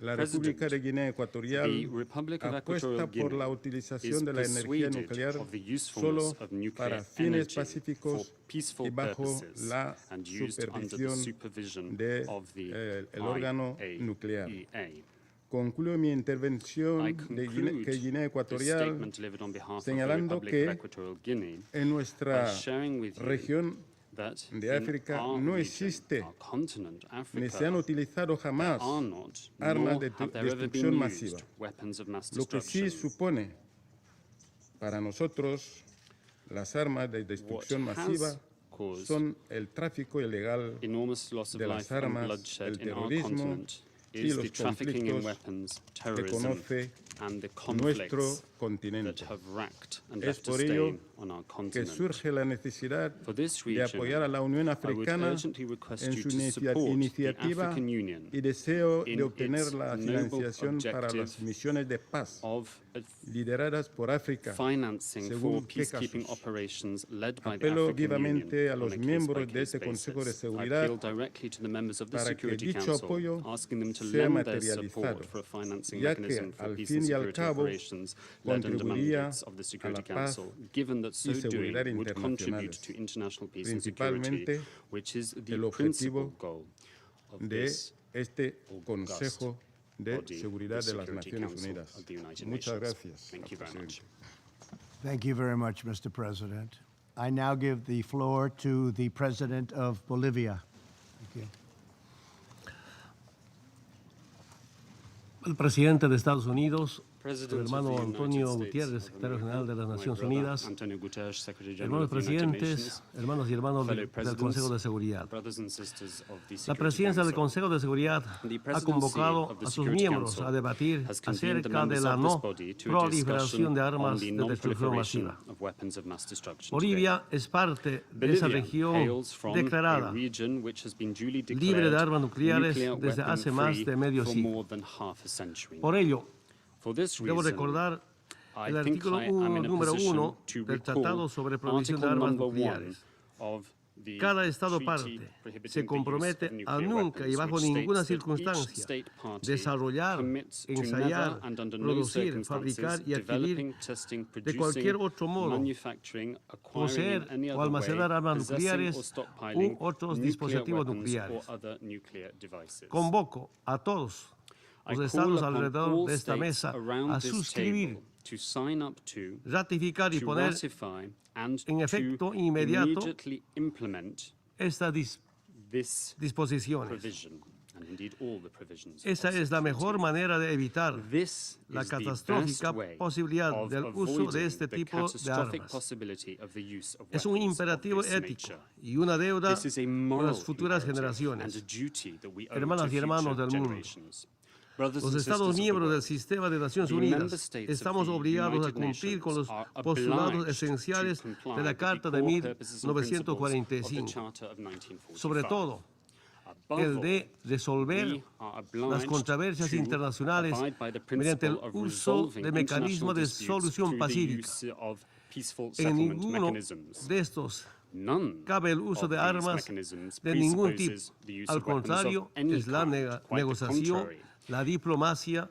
la President, República de Guinea Ecuatorial the Republic of apuesta Equatorial por la Guinea utilización is de la energía persuaded nuclear of the usefulness solo of nuclear para fines energy for pacíficos peaceful y bajo purposes la and used under the supervisión supervision de of the el órgano nuclear. IAEA. Concluyo mi intervención I de conclude que Guinea this Ecuatorial statement delivered on behalf of the señalando Republic que of Equatorial Guinea en nuestra by sharing with you región that de in África our no region, existe our continent, ni se Africa, han utilizado there jamás are not, armas nor de have there ever destrucción been masiva. used weapons of mass Lo que sí destruction. supone para nosotros las armas de destrucción What has masiva caused son el tráfico ilegal enormous loss of de life las and armas, bloodshed el in our terrorismo continent y is los the trafficking in conflictos weapons, que terrorism, conoce and the nuestro conflicts that continente. have racked and Es left a por ello stain on our que continent. surge la necesidad For this de region, apoyar a la Unión I would Africana urgently request en you su to support the iniciativa African Union y deseo in de obtener its la noble financiación para las objective misiones de paz of lideradas por África. financing for según qué peacekeeping casos. operations led by the Apelo African vivamente Union a on los a miembros de case-by-case este Consejo de basis. I Seguridad appeal directly to the members of the para que Security dicho Council, apoyo asking them to sea lend their materializado, support for a financing ya que mechanism for al peace fin and y al security cabo operations led under contribuiría mandates of the a Security la paz Council, given that so y doing seguridad would contribute internacionales, to international peace and security, principalmente which is the el principal objetivo goal of de this este august Consejo de body, Seguridad the de las Security Naciones Council Unidas. of the United Muchas Nations. gracias. Thank you very much. Thank you very much, Mr. President. I now give the floor to the President of Bolivia. Thank you. El presidente de Estados Unidos, el President of hermano the Antonio United Gutiérrez, States of secretario general de las America, Naciones my brother Unidas, Antonio Guterres, Secretary General hermanos of the United presidentes, Nations, hermanos y hermanos fellow del presidents, Consejo de Seguridad. brothers and sisters of the La Security presidencia del Council. Consejo de Seguridad The ha presidency convocado of the a sus Security miembros Council a debatir has convened the acerca de members la of this no body to a proliferación de discussion on armas the de destrucción non-proliferation masiva. of weapons of mass destruction. Bolivia es parte de esa Bolivia región hails from a declarada region which has been duly libre de declared armas nucleares nuclear desde hace weapon-free más de medio for siglo. more than half a century. Por ello, For this debo reason, recordar I el think artículo I'm in a número position 1 to del Tratado sobre recall Prohibición de Article Armas number 1 Nucleares. of the Cada Estado treaty parte prohibiting se the use compromete of a nuclear nunca y weapons, bajo which ninguna states that each circunstancia state party desarrollar, commits to ensayar, never and under no producir, circumstances fabricar y adquirir developing, testing, de cualquier producing, otro modo, manufacturing, acquiring poseer in any o other way, almacenar armas possessing nucleares or stockpiling u otros nuclear dispositivos weapons nucleares. or other nuclear devices. Convoco a todos I los call estados upon alrededor all de esta states mesa around a this suscribir, table to sign up to, ratificar y to poner ratify, and en efecto to inmediato immediately implement estas this disposiciones. provision, and indeed all the provisions. Esa of es la the mejor treaty. manera de evitar This la is the catastrófica best way posibilidad of del uso de avoiding este the tipo de catastrophic armas. possibility of the use of Es un weapons of imperativo this ético nature. y una deuda This is a por moral las futuras imperative generaciones. and a duty that we owe Hermanas to y hermanos future del mundo. generations. Brothers Los and Estados sisters of the miembros del world, sistema de Naciones the member Unidas states of estamos the obligados a United cumplir con los Nations are postulados obliged esenciales to comply de la with the Carta de core purposes and principles of the 1945, Charter of 1945. sobre todo Above el all, de resolver we are obliged las controversias to internacionales abide by the mediante el principle of uso resolving de mecanismos de international disputes solución through the pacífica. use of peaceful En settlement ninguno mechanisms. de estos None cabe el uso of de these armas mechanisms de ningún tipo. presupposes the use Al of weapons of contrario, any es la kind. Quite the negociación, contrary. la diplomacia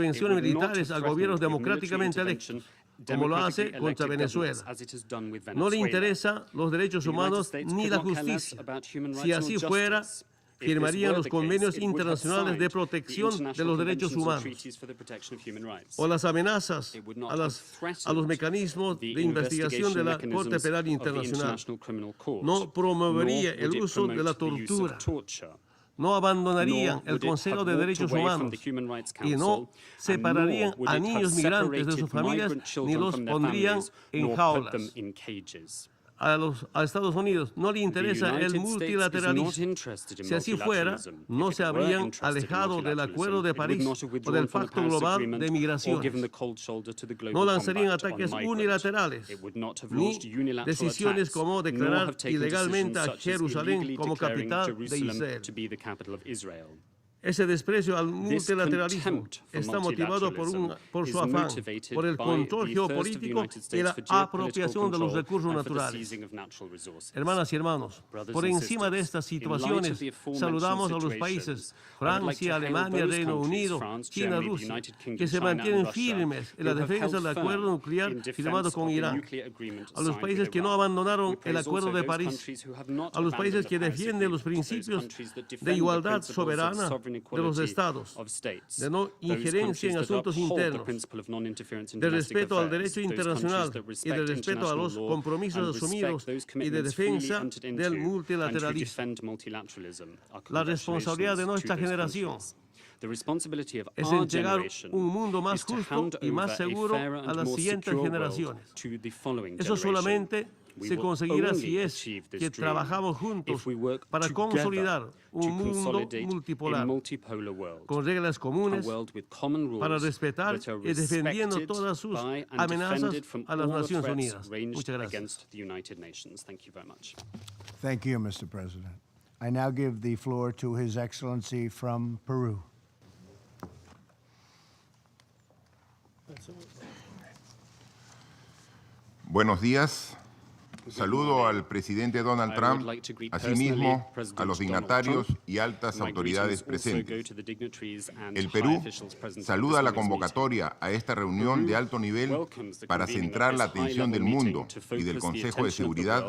intervenciones would not militares have a gobiernos threatened with military democráticamente electos, intervention como lo hace democratically contra elected Venezuela. governments, as it has done with No le Venezuela. interesa los derechos The United humanos States ni could la not care less justicia. about human Si rights or así fuera, justice. firmarían los convenios internacionales de protección de los derechos humanos o las amenazas a los mecanismos de investigación de la Corte Penal Internacional. No promovería el uso de la tortura. No abandonarían el Consejo de Derechos Humanos y no separarían a niños migrantes de sus familias ni los pondrían en jaulas. A Estados Unidos no le interesa el multilateralismo. Si así fuera, no se habrían alejado del Acuerdo de París o del Pacto Global de Migraciones. No lanzarían ataques unilaterales, ni decisiones como declarar ilegalmente a Jerusalén como capital de Israel. Ese desprecio al multilateralismo está motivado por su afán, por el control geopolítico y la apropiación de los recursos naturales. Hermanas y hermanos, por encima de estas situaciones, saludamos a los países Francia, Alemania, Reino Unido, China, Rusia, que se mantienen firmes en la defensa del acuerdo nuclear firmado con Irán, a los países que no abandonaron el Acuerdo de París, a los países que defienden los principios de igualdad soberana de los estados, de no injerencia en asuntos internos, de respeto al derecho internacional y de respeto a los compromisos asumidos y de defensa del multilateralismo. La responsabilidad de nuestra generación es entregar un mundo más justo y más seguro a las siguientes generaciones. Eso solamente se conseguirá si es que trabajamos juntos para consolidar un mundo multipolar, con reglas comunes para respetar y defendiendo todas sus amenazas a las Naciones Unidas. Muchas gracias. Thank you, Mr. President. I now give the floor to His Excellency from Peru. Buenos días. Saludo al presidente Donald Trump, asimismo a los dignatarios y altas autoridades presentes. El Perú saluda la convocatoria a esta reunión de alto nivel para centrar la atención del mundo y del Consejo de Seguridad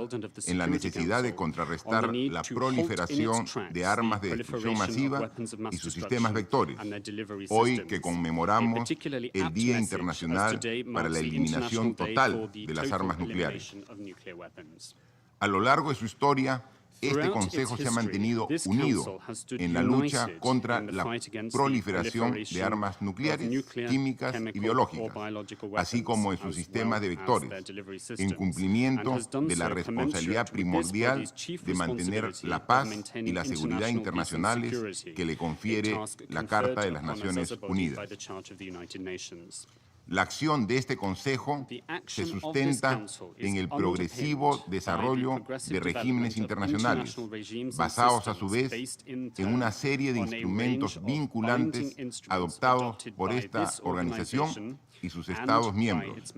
en la necesidad de contrarrestar la proliferación de armas de destrucción masiva y sus sistemas vectores, hoy que conmemoramos el Día Internacional para la Eliminación Total de las Armas Nucleares. A lo largo de su historia, este Consejo se ha mantenido unido en la lucha contra la proliferación de armas nucleares, químicas y biológicas, así como en sus sistemas de vectores, en cumplimiento de la responsabilidad primordial de mantener la paz y la seguridad internacionales que le confiere la Carta de las Naciones Unidas. La acción de este Consejo se sustenta en el progresivo desarrollo de regímenes internacionales, basados a su vez en una serie de instrumentos vinculantes adoptados por esta organización y sus Estados miembros.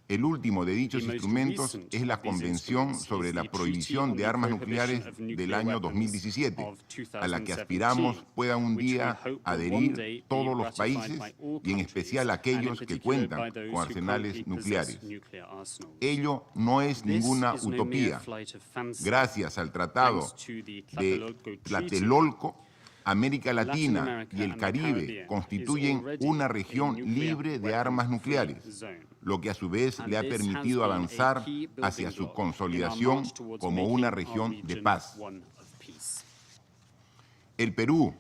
El último de dichos instrumentos es la Convención sobre la Prohibición de Armas Nucleares del año 2017, a la que aspiramos puedan un día adherir todos los países y en especial aquellos que cuentan con arsenales nucleares. Ello no es ninguna utopía. Gracias al Tratado de Tlatelolco, América Latina y el Caribe constituyen una región libre de armas nucleares, lo que a su vez le ha permitido avanzar hacia su consolidación como una región de paz. El Perú,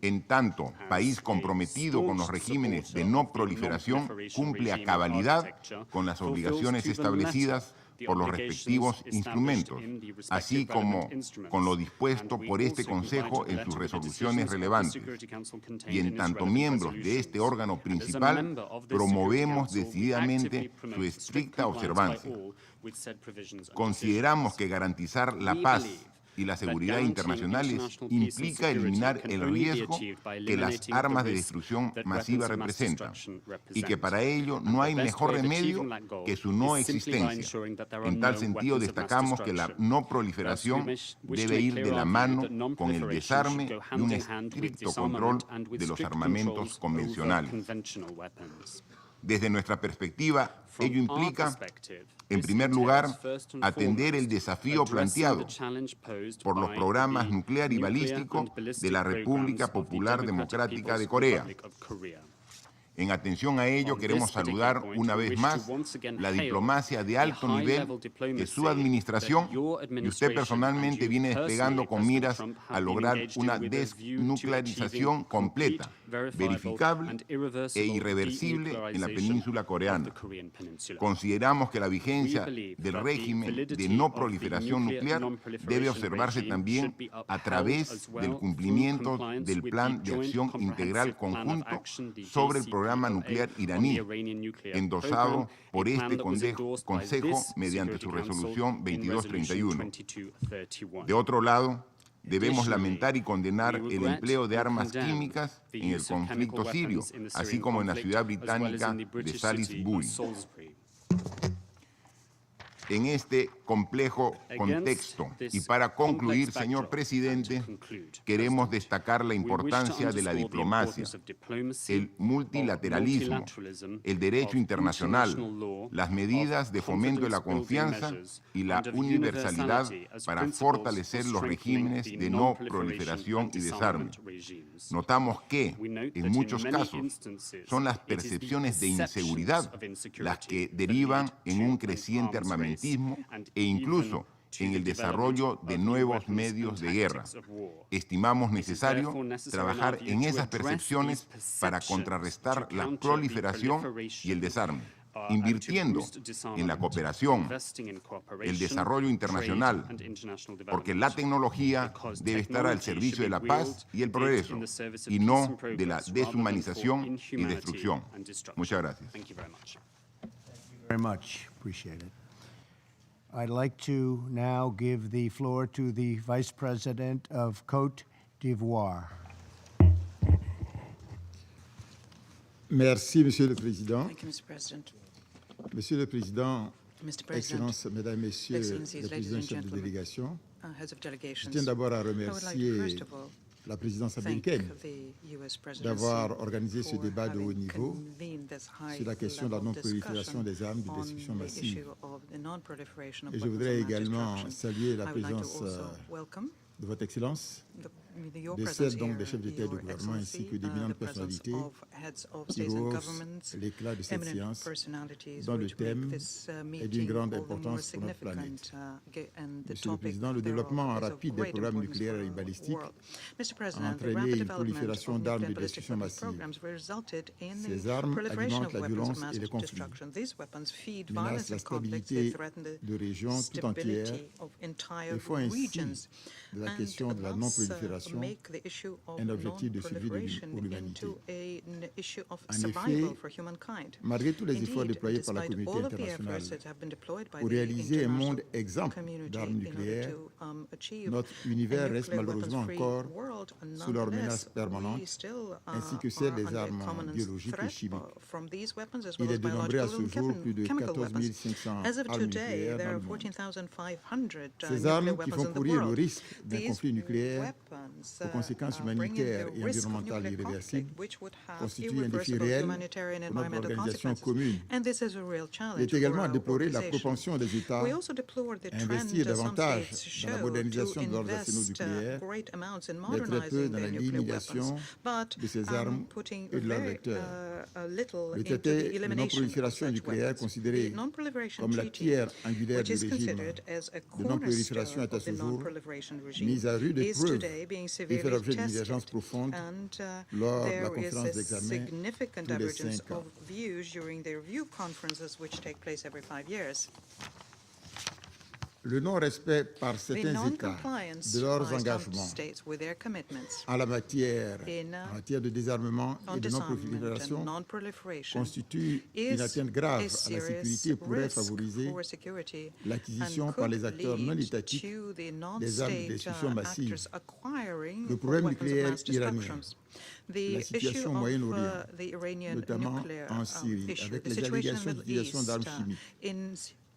en tanto país comprometido con los regímenes de no proliferación, cumple a cabalidad con las obligaciones establecidas por los respectivos instrumentos, así como con lo dispuesto por este Consejo en sus resoluciones relevantes. Y en tanto miembros de este órgano principal, promovemos decididamente su estricta observancia. Consideramos que garantizar la paz y la seguridad internacionales implica eliminar el riesgo que las armas de destrucción masiva representan y que para ello no hay mejor remedio que su no existencia. En tal sentido, destacamos que la no proliferación debe ir de la mano con el desarme y un estricto control de los armamentos convencionales. Desde nuestra perspectiva, Ello implica, en primer lugar, atender el desafío planteado por los programas nuclear y balístico de la República Popular Democrática de Corea. En atención a ello, queremos saludar una vez más la diplomacia de alto nivel que su administración y usted personalmente viene desplegando con miras a lograr una desnuclearización completa, verificable e irreversible en la península coreana. Consideramos que la vigencia del régimen de no proliferación nuclear debe observarse también a través del cumplimiento del Plan de Acción Integral Conjunto sobre el programa nuclear iraní, endosado por este Consejo mediante su resolución 2231. De otro lado, debemos lamentar y condenar el empleo de armas químicas en el conflicto sirio, así como en la ciudad británica de Salisbury. En este complejo contexto y para concluir, señor presidente, queremos destacar la importancia de la diplomacia, el multilateralismo, el derecho internacional, las medidas de fomento de la confianza y la universalidad para fortalecer los regímenes de no proliferación y desarme. Notamos que, en muchos casos, son las percepciones de inseguridad las que derivan en un creciente armamentismo e incluso en el desarrollo de nuevos medios de guerra. Estimamos necesario trabajar en esas percepciones para contrarrestar la proliferación y el desarme, invirtiendo en la cooperación, el desarrollo internacional, porque la tecnología debe estar al servicio de la paz y el progreso, y no de la deshumanización y destrucción. Muchas gracias. Thank you very much. Appreciate it. I'd like to now give the floor to the Vice President of Côte d'Ivoire. Merci, Monsieur le Président. Thank you, Mr. President. Monsieur le Président, Mr. President, Excellences, Mesdames, Messieurs Excellencies, les ladies présidents and chefs de gentlemen, délégation, heads of je delegations, tiens d'abord à I would like to remercier first of all la présidence thank américaine the U.S. presidency d'avoir organisé ce for débat de haut having niveau convened this sur la question de la high-level non-prolifération discussion des armes de on destruction the massive. issue of the non-proliferation of Et je weapons voudrais of mass également destruction. saluer la I would like to présence also welcome de votre Excellence, your de presence celle donc here, des chefs d'État et de Your gouvernement ainsi que Excellency, d'éminentes the presence personnalités of heads of qui states and rehaussent governments, l'éclat de cette eminent séance personalities dont le which make thème this est meeting d'une grande all the more importance pour notre significant, and the Monsieur le topic Président, le thereof développement is of rapide des great programmes importance nucléaires for et our balistiques world. Mr. a President, the entraîné rapid une development prolifération of d'armes nuclear de ballistic destruction weapons massive. programs resulted in Ces the armes proliferation alimentent of la weapons of violence mass et les conflits, destruction. These weapons feed menacent violence la and conflicts. stabilité They threaten the de régions tout entières stability of entire et font ainsi regions. de la question de la non-prolifération Make the issue of un objectif de survie non-proliferation pour l'humanité. into an issue of En survival effet, for humankind. malgré tous les efforts Indeed, déployés par la despite communauté all of the internationale efforts that have been deployed by pour the réaliser un monde international exempt community d'armes in order nucléaires, to achieve notre a univers reste nuclear malheureusement weapons-free encore world, sous leur menace nonetheless, permanente, we still ainsi que celle are des under armes common biologiques et threat chimiques. from these weapons as Il well est as dénombré à biological ce and jour plus de chemical 14 weapons. 500 As of armes today, nucléaires there dans are le monde. 14,500 Ces nuclear armes qui weapons font in the courir le world. risque d'un These conflit nucléaire weapons, aux conséquences bring in humanitaires the et risk of environnementales nuclear irréversibles conflict, which would have constituent un défi irreversible réel humanitarian and pour notre environmental organisation consequences. commune. And this is a real Il challenge est également for à our déplorer la organization. propension des États We also deplore the à trend investir some davantage states dans la show modernisation to de leurs arsenaux invest nucléaires, great amounts in mais très peu modernizing dans la their nuclear élimination weapons, but de ces armes putting et de leurs very vecteurs. little Le into the traité de elimination of non-prolifération such nucléaire, weapons. considéré The non-proliferation comme la treaty, pierre angulaire which du is régime considered as a de non-prolifération, cornerstone est à of ce the jour non-proliferation regime, mise à rude is épreuve today being et fait severely l'objet d'une tested, divergence profonde and lors de la there is conférence a d'examen significant tous les divergence 5 ans. of views during the review conferences which take place every 5 years. Le non-respect par The certains États non-compliance de leurs by some engagements states with their commitments en matière de désarmement on et de disarmament non-prolifération and non-proliferation constitue is une atteinte grave a à la serious sécurité et pourrait risk favoriser for security l'acquisition and par could les acteurs non lead étatiques to the des armes de non-state destruction massive. actors acquiring Le problème weapons of nucléaire mass iranien, destructions. la The situation issue au of Moyen-Orient, the Iranian notamment nuclear en Syrie, issue, avec the les situation in allégations the Middle d'utilisation East, d'armes chimiques, in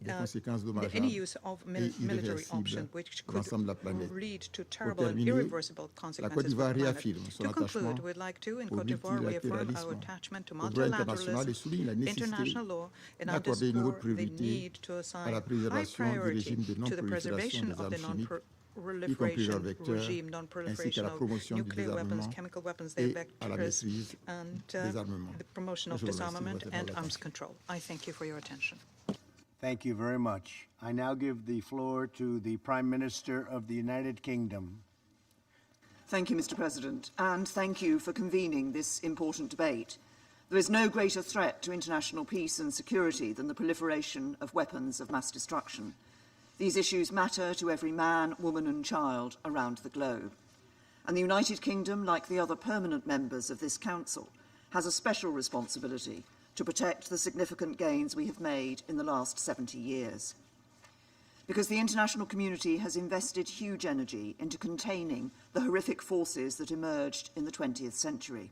des conséquences any dommageables use of et military option, irréversibles which pour l'ensemble de la planète. could lead to Pour terrible and terminer, irreversible la consequences Côte for d'Ivoire the planet. réaffirme son To attachement conclude, we'd like to, in au Côte d'Ivoire, reaffirm our multilatéralisme, attachment to au droit international et multilateralism, souligne la nécessité international law, and d'accorder une haute underscore the priorité need to à assign la high préservation du priority régime de to the non-prolifération preservation des of armes the chimiques, y compris non-proliferation leurs vecteurs, regime, ainsi qu'à non-proliferation la of promotion du nuclear weapons, désarmement chemical weapons, their et à la vectors, maîtrise and des armements. the promotion of Je vous remercie de disarmament votre and attention. arms control. I thank you for your attention. Thank you very much. I now give the floor to the Prime Minister of the United Kingdom. Thank you, Mr. President, and thank you for convening this important debate. There is no greater threat to international peace and security than the proliferation of weapons of mass destruction. These issues matter to every man, woman and child around the globe. And the United Kingdom, like the other permanent members of this Council, has a special responsibility to protect the significant gains we have made in the last 70 years. Because the international community has invested huge energy into containing the horrific forces that emerged in the 20th century.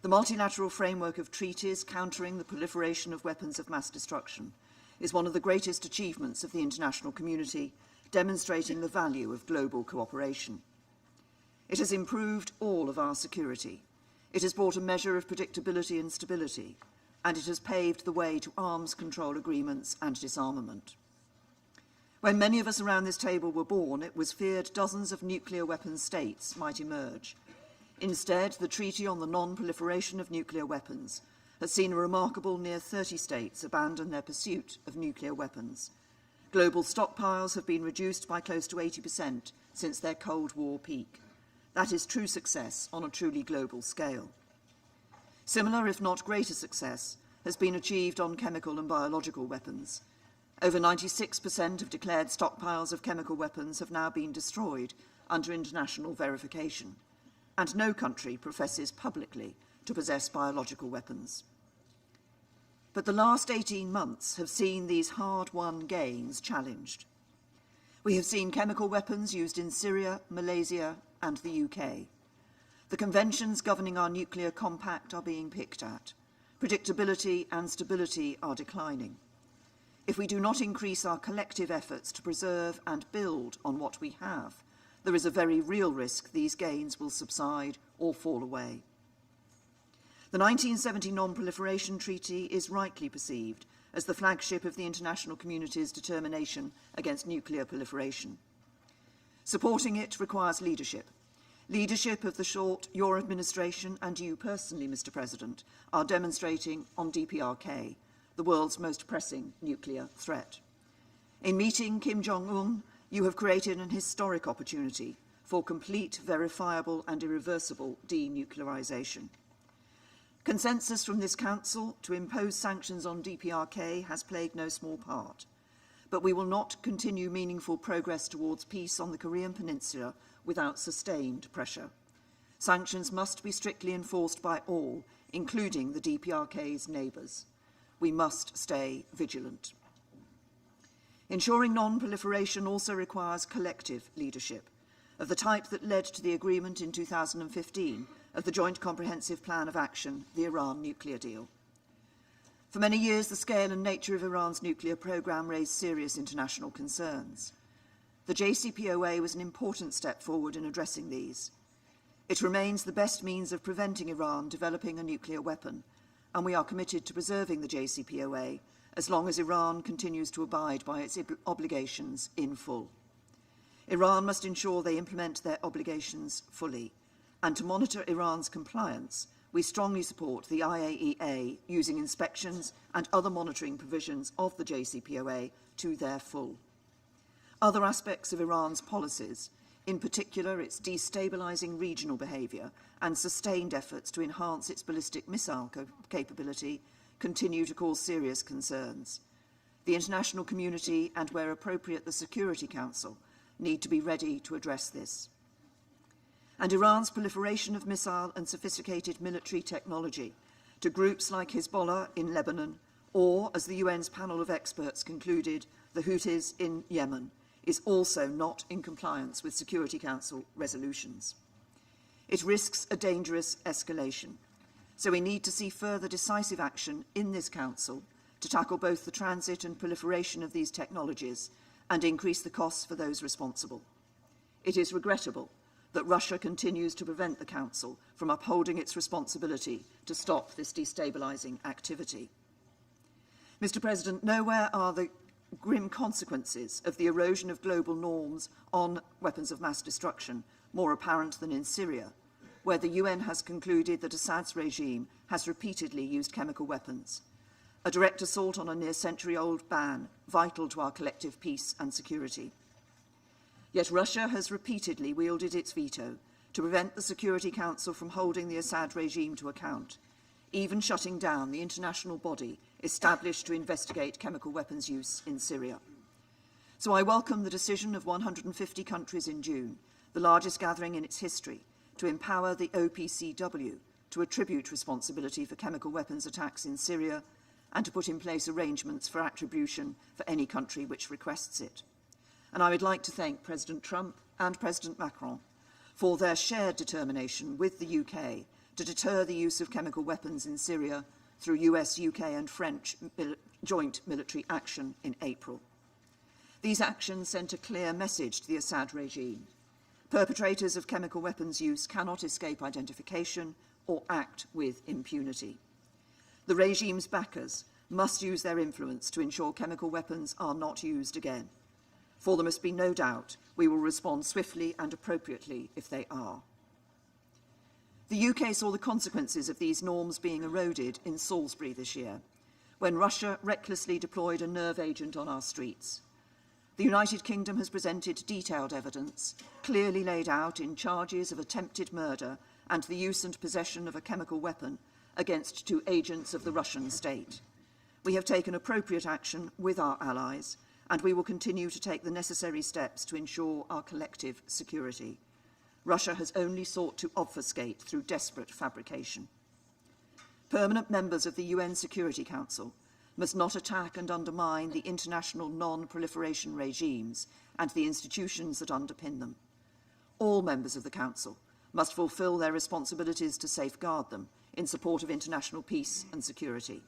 The multilateral framework of treaties countering the proliferation of weapons of mass destruction is one of the greatest achievements of the international community, demonstrating the value of global cooperation. It has improved all of our security. It has brought a measure of predictability and stability, and it has paved the way to arms control agreements and disarmament. When many of us around this table were born, it was feared dozens of nuclear weapons states might emerge. Instead, the Treaty on the Non-Proliferation of Nuclear Weapons has seen a remarkable near 30 states abandon their pursuit of nuclear weapons. Global stockpiles have been reduced by close to 80% since their Cold War peak. That is true success on a truly global scale. Similar, if not greater success, has been achieved on chemical and biological weapons. Over 96% of declared stockpiles of chemical weapons have now been destroyed under international verification, and no country professes publicly to possess biological weapons. But the last 18 months have seen these hard-won gains challenged. We have seen chemical weapons used in Syria, Malaysia, and the UK. The conventions governing our nuclear compact are being picked at. Predictability and stability are declining. If we do not increase our collective efforts to preserve and build on what we have, there is a very real risk these gains will subside or fall away. The 1970 Non-Proliferation Treaty is rightly perceived as the flagship of the international community's determination against nuclear proliferation. Supporting it requires leadership. Leadership of the short your administration and you personally, Mr. President, are demonstrating on DPRK, the world's most pressing nuclear threat. In meeting Kim Jong-un, you have created an historic opportunity for complete, verifiable and irreversible denuclearization. Consensus from this Council to impose sanctions on DPRK has played no small part, but we will not continue meaningful progress towards peace on the Korean Peninsula without sustained pressure. Sanctions must be strictly enforced by all, including the DPRK's neighbours. We must stay vigilant. Ensuring non-proliferation also requires collective leadership, of the type that led to the agreement in 2015 of the Joint Comprehensive Plan of Action, the Iran nuclear deal. For many years, the scale and nature of Iran's nuclear program raised serious international concerns. The JCPOA was an important step forward in addressing these. It remains the best means of preventing Iran developing a nuclear weapon, and we are committed to preserving the JCPOA as long as Iran continues to abide by its obligations in full. Iran must ensure they implement their obligations fully, and to monitor Iran's compliance, we strongly support the IAEA using inspections and other monitoring provisions of the JCPOA to their full. Other aspects of Iran's policies, in particular its destabilizing regional behavior and sustained efforts to enhance its ballistic missile capability, continue to cause serious concerns. The international community, and where appropriate the Security Council, need to be ready to address this. And Iran's proliferation of missile and sophisticated military technology to groups like Hezbollah in Lebanon, or, as the UN's panel of experts concluded, the Houthis in Yemen, is also not in compliance with Security Council resolutions. It risks a dangerous escalation, so we need to see further decisive action in this Council to tackle both the transit and proliferation of these technologies and increase the costs for those responsible. It is regrettable that Russia continues to prevent the Council from upholding its responsibility to stop this destabilizing activity. Mr. President, nowhere are the grim consequences of the erosion of global norms on weapons of mass destruction more apparent than in Syria, where the UN has concluded that Assad's regime has repeatedly used chemical weapons. a direct assault on a near-century-old ban, vital to our collective peace and security. Yet Russia has repeatedly wielded its veto to prevent the Security Council from holding the Assad regime to account, even shutting down the international body established to investigate chemical weapons use in Syria. So I welcome the decision of 150 countries in June, the largest gathering in its history, to empower the OPCW to attribute responsibility for chemical weapons attacks in Syria and to put in place arrangements for attribution for any country which requests it. And I would like to thank President Trump and President Macron for their shared determination with the UK to deter the use of chemical weapons in Syria through US, UK and French joint military action in April. These actions sent a clear message to the Assad regime. Perpetrators of chemical weapons use cannot escape identification or act with impunity. The regime's backers must use their influence to ensure chemical weapons are not used again. For there must be no doubt we will respond swiftly and appropriately if they are. The UK saw the consequences of these norms being eroded in Salisbury this year, when Russia recklessly deployed a nerve agent on our streets. The United Kingdom has presented detailed evidence, clearly laid out in charges of attempted murder and the use and possession of a chemical weapon against 2 agents of the Russian state. We have taken appropriate action with our allies, and we will continue to take the necessary steps to ensure our collective security. Russia has only sought to obfuscate through desperate fabrication. Permanent members of the UN Security Council must not attack and undermine the international non-proliferation regimes and the institutions that underpin them. All members of the Council must fulfil their responsibilities to safeguard them in support of international peace and security.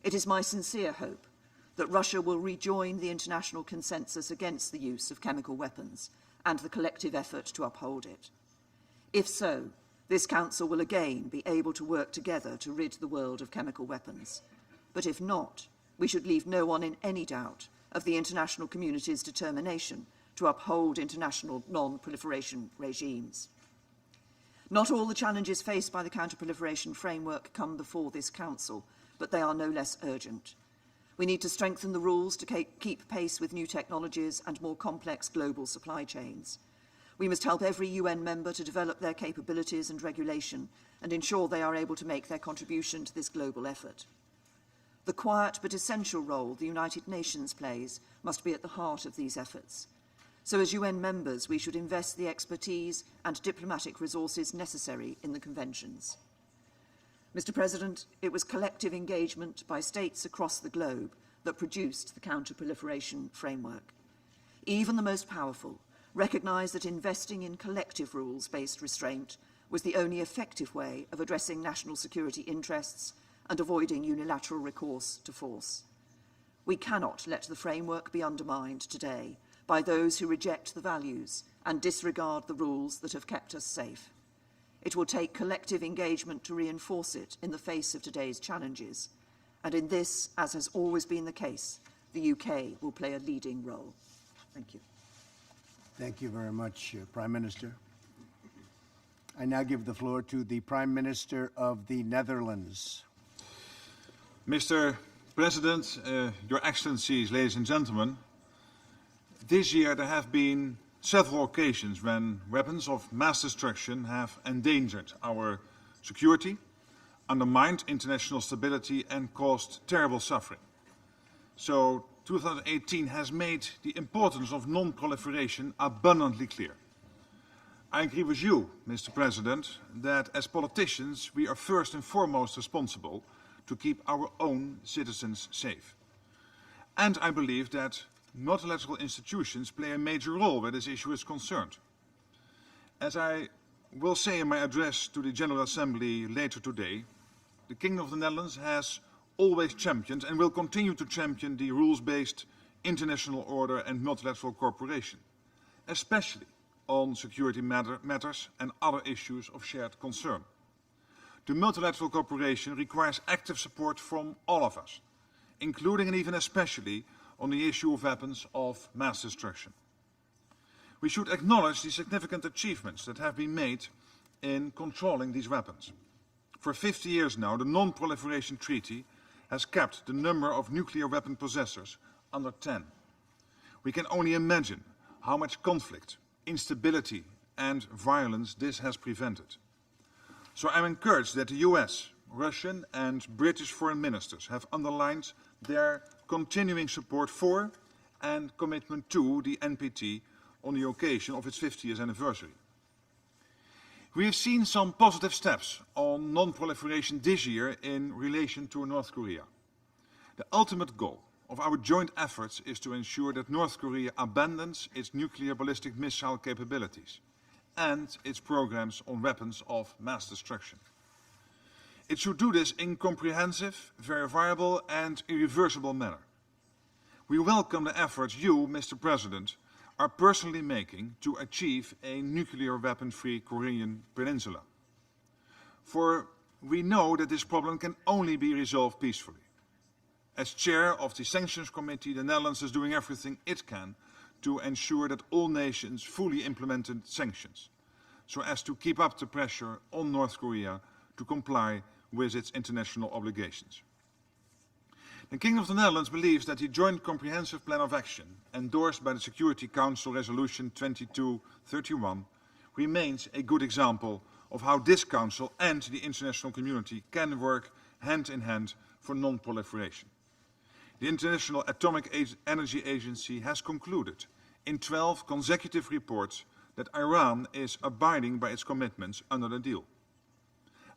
It is my sincere hope that Russia will rejoin the international consensus against the use of chemical weapons and the collective effort to uphold it. If so, this Council will again be able to work together to rid the world of chemical weapons. But if not, we should leave no one in any doubt of the international community's determination to uphold international non-proliferation regimes. Not all the challenges faced by the counterproliferation framework come before this Council, but they are no less urgent. We need to strengthen the rules to keep pace with new technologies and more complex global supply chains. We must help every UN member to develop their capabilities and regulation and ensure they are able to make their contribution to this global effort. The quiet but essential role the United Nations plays must be at the heart of these efforts. So as UN members, we should invest the expertise and diplomatic resources necessary in the conventions. Mr. President, it was collective engagement by states across the globe that produced the counterproliferation framework. Even the most powerful recognized that investing in collective rules-based restraint was the only effective way of addressing national security interests and avoiding unilateral recourse to force. We cannot let the framework be undermined today by those who reject the values and disregard the rules that have kept us safe. It will take collective engagement to reinforce it in the face of today's challenges. And in this, as has always been the case, the UK will play a leading role. Thank you. Thank you very much, Prime Minister. I now give the floor to the Prime Minister of the Netherlands. Mr. President, Your Excellencies, ladies and gentlemen, this year there have been several occasions when weapons of mass destruction have endangered our security, undermined international stability and caused terrible suffering. So 2018 has made the importance of non-proliferation abundantly clear. I agree with you, Mr. President, that as politicians we are first and foremost responsible to keep our own citizens safe. And I believe that multilateral institutions play a major role where this issue is concerned. As I will say in my address to the General Assembly later today, the Kingdom of the Netherlands has always championed and will continue to champion the rules-based international order and multilateral cooperation, especially on security matters and other issues of shared concern. The multilateral cooperation requires active support from all of us, including and even especially on the issue of weapons of mass destruction. We should acknowledge the significant achievements that have been made in controlling these weapons. For 50 years now, the Non-Proliferation Treaty has capped the number of nuclear weapon possessors under 10. We can only imagine how much conflict, instability, and violence this has prevented. So I'm encouraged that the US, Russian, and British foreign ministers have underlined their continuing support for and commitment to the NPT on the occasion of its 50th anniversary. We have seen some positive steps on non-proliferation this year in relation to North Korea. The ultimate goal of our joint efforts is to ensure that North Korea abandons its nuclear ballistic missile capabilities and its programs on weapons of mass destruction. It should do this in comprehensive, verifiable, and irreversible manner. We welcome the efforts you, Mr. President, are personally making to achieve a nuclear weapon-free Korean peninsula. For we know that this problem can only be resolved peacefully. As chair of the Sanctions Committee, the Netherlands is doing everything it can to ensure that all nations fully implemented sanctions, so as to keep up the pressure on North Korea to comply with its international obligations. The Kingdom of the Netherlands believes that the Joint Comprehensive Plan of Action, endorsed by the Security Council Resolution 2231, remains a good example of how this Council and the international community can work hand in hand for non-proliferation. The International Atomic Energy Agency has concluded in 12 consecutive reports that Iran is abiding by its commitments under the deal.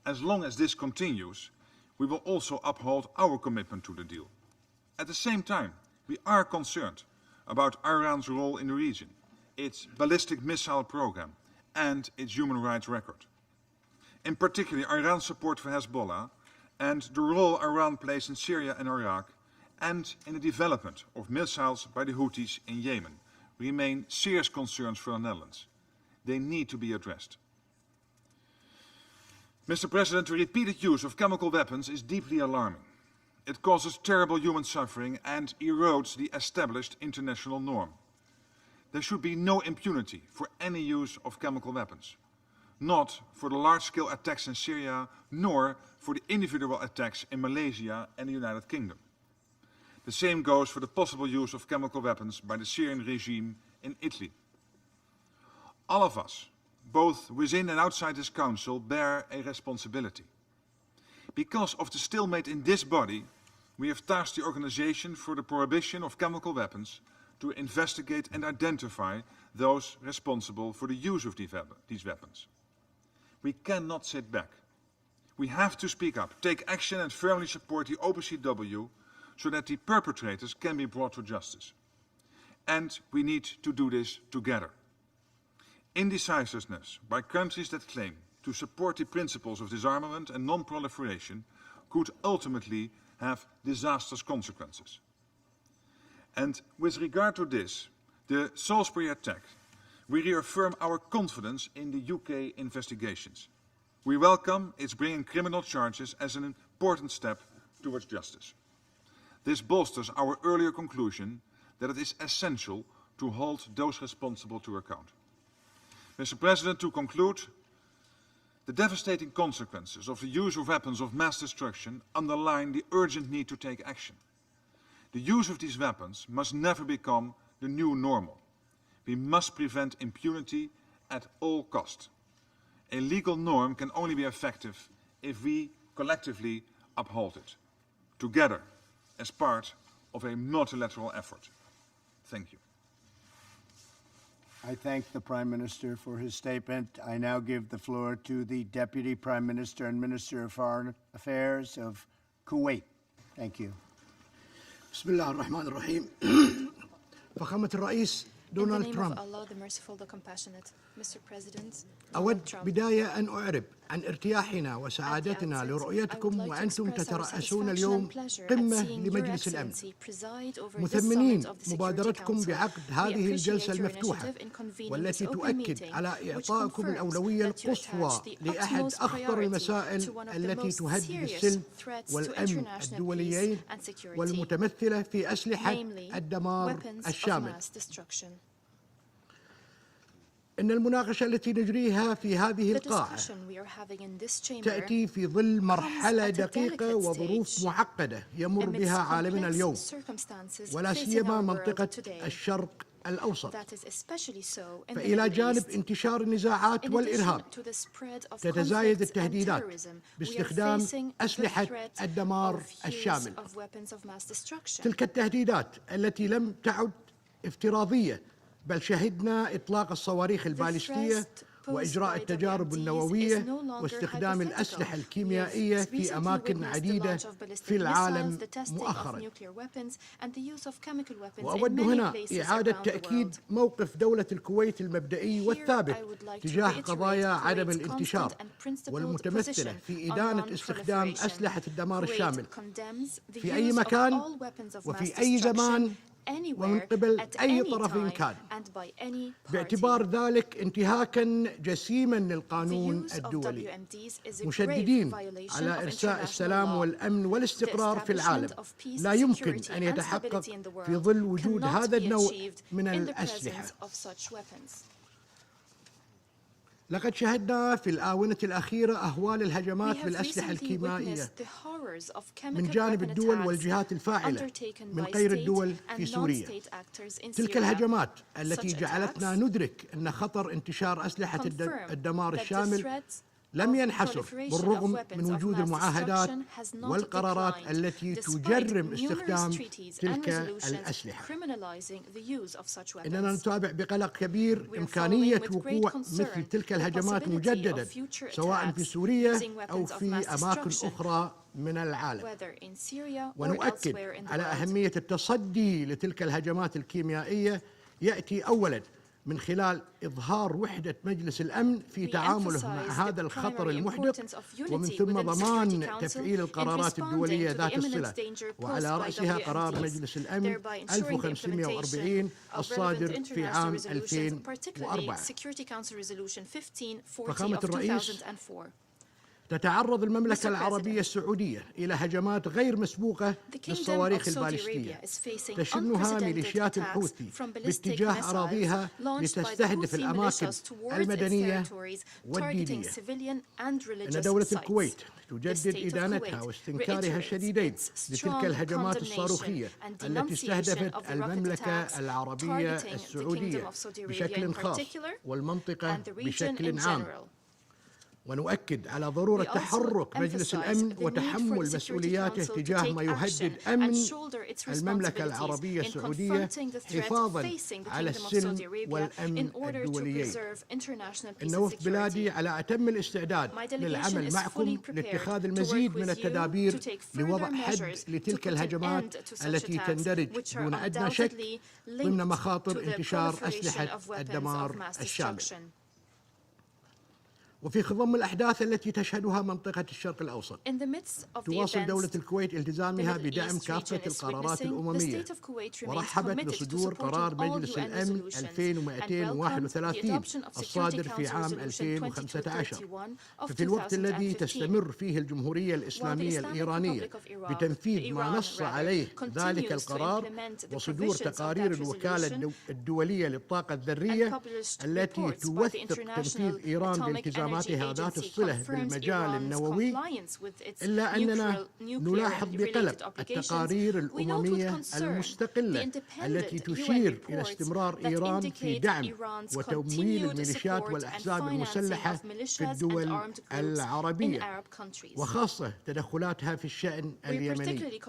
As long as this continues, we will also uphold our commitment to the deal. At the same time, we are concerned about Iran's role in the region, its ballistic missile program, and its human rights record. In particular, Iran's support for Hezbollah and the role Iran plays in Syria and Iraq, and in the development of missiles by the Houthis in Yemen, remain serious concerns for the Netherlands. They need to be addressed. Mr. President, the repeated use of chemical weapons is deeply alarming. It causes terrible human suffering and erodes the established international norm. There should be no impunity for any use of chemical weapons, not for the large-scale attacks in Syria, nor for the individual attacks in Malaysia and the United Kingdom. The same goes for the possible use of chemical weapons by the Syrian regime in Italy. All of us, both within and outside this Council, bear a responsibility. Because of the stalemate in this body, we have tasked the Organization for the Prohibition of Chemical Weapons to investigate and identify those responsible for the use of these weapons. We cannot sit back. We have to speak up, take action and firmly support the OPCW so that the perpetrators can be brought to justice. And we need to do this together. Indecisiveness by countries that claim to support the principles of disarmament and non-proliferation could ultimately have disastrous consequences. And with regard to this, the Salisbury attack, we reaffirm our confidence in the UK investigations. We welcome its bringing criminal charges as an important step towards justice. This bolsters our earlier conclusion that it is essential to hold those responsible to account. Mr. President, to conclude, the devastating consequences of the use of weapons of mass destruction underline the urgent need to take action. The use of these weapons must never become the new normal. We must prevent impunity at all costs. A legal norm can only be effective if we collectively uphold it, together, as part of a multilateral effort. Thank you. I thank the Prime Minister for his statement. I now give the floor to the Deputy Prime Minister and Minister of Foreign Affairs of Kuwait. Thank you. بسم الله الرحمن الرحيم. فخامة الرئيس دونالد ترامب. أود بداية أن أعرب عن ارتياحنا وسعادتنا لرؤيتكم وأنتم تترأسون اليوم قمة لمجلس الأمن، مثمنين مبادرتكم بعقد هذه الجلسة المفتوحة والتي تؤكد على إعطائكم الأولوية القصوى لأحد أخطر المسائل التي تهدد السلم والأمن الدوليين والمتمثلة في أسلحة الدمار الشامل. إن المناقشة التي نجريها في هذه القاعة تأتي في ظل مرحلة دقيقة وظروف معقدة يمر بها عالمنا اليوم، ولا سيما منطقة الشرق الأوسط. فإلى جانب انتشار النزاعات والإرهاب تتزايد التهديدات باستخدام أسلحة الدمار الشامل. تلك التهديدات التي لم تعد افتراضية، بل شهدنا إطلاق الصواريخ البالستية وإجراء التجارب النووية واستخدام الأسلحة الكيميائية في أماكن عديدة في العالم مؤخرا. وأود هنا إعادة تأكيد موقف دولة الكويت المبدئي والثابت تجاه قضايا عدم الانتشار، والمتمثلة في إدانة استخدام أسلحة الدمار الشامل في أي مكان وفي أي زمان ومن قبل أي طرف كان، باعتبار ذلك انتهاكاً جسيماً للقانون الدولي، مشددين على إرساء السلام والأمن والاستقرار في العالم لا يمكن أن يتحقق في ظل وجود هذا النوع من الأسلحة. لقد شهدنا في الآونة الأخيرة أهوال الهجمات بالأسلحة الكيميائية من جانب الدول والجهات الفاعلة من غير الدول في سوريا. تلك الهجمات التي جعلتنا ندرك أن خطر انتشار أسلحة الدمار الشامل لم ينحصر، بالرغم من وجود المعاهدات والقرارات التي تجرم استخدام تلك الأسلحة. إننا نتابع بقلق كبير إمكانية وقوع مثل تلك الهجمات مجددا، سواء في سوريا أو في أماكن أخرى من العالم. ونؤكد على أهمية التصدي لتلك الهجمات الكيميائية، يأتي أولاً من خلال إظهار وحدة مجلس الأمن في تعامله مع هذا الخطر المحدق، ومن ثم ضمان تفعيل القرارات الدولية ذات الصلة، وعلى رأسها قرار مجلس الأمن 1540 الصادر في عام 2004. فخامة الرئيس، تتعرض المملكة العربية السعودية إلى هجمات غير مسبوقة للصواريخ البالستية تشنها ميليشيات الحوثي باتجاه أراضيها لتستهدف الأماكن المدنية والدينية. إن دولة الكويت تجدد إدانتها واستنكارها الشديدين لتلك الهجمات الصاروخية التي استهدفت المملكة العربية السعودية بشكل خاص والمنطقة بشكل عام. ونؤكد على ضرورة تحرك مجلس الأمن وتحمل مسؤولياته تجاه ما يهدد أمن المملكة العربية السعودية، حفاظاً على السلم والأمن الدوليين. إن وفد بلادي على أتم الاستعداد للعمل معكم لاتخاذ المزيد من التدابير لوضع حد لتلك الهجمات التي تندرج دون أدنى شك ضمن مخاطر انتشار أسلحة الدمار الشامل. وفي خضم الأحداث التي تشهدها منطقة الشرق الأوسط، تواصل دولة الكويت التزامها بدعم كافة القرارات الأممية، ورحبت بصدور قرار مجلس الأمن 2231 الصادر في عام 2015. ففي الوقت الذي تستمر فيه الجمهورية الإسلامية الإيرانية بتنفيذ ما نص عليه ذلك القرار وصدور تقارير الوكالة الدولية للطاقة الذرية التي توثق تنفيذ إيران لالتزاماتها ذات الصلة بالمجال النووي، إلا أننا نلاحظ بقلق التقارير الأممية المستقلة التي تشير إلى استمرار إيران في دعم وتمويل الميليشيات والأحزاب المسلحة في الدول العربية، وخاصة تدخلاتها في الشأن اليمني.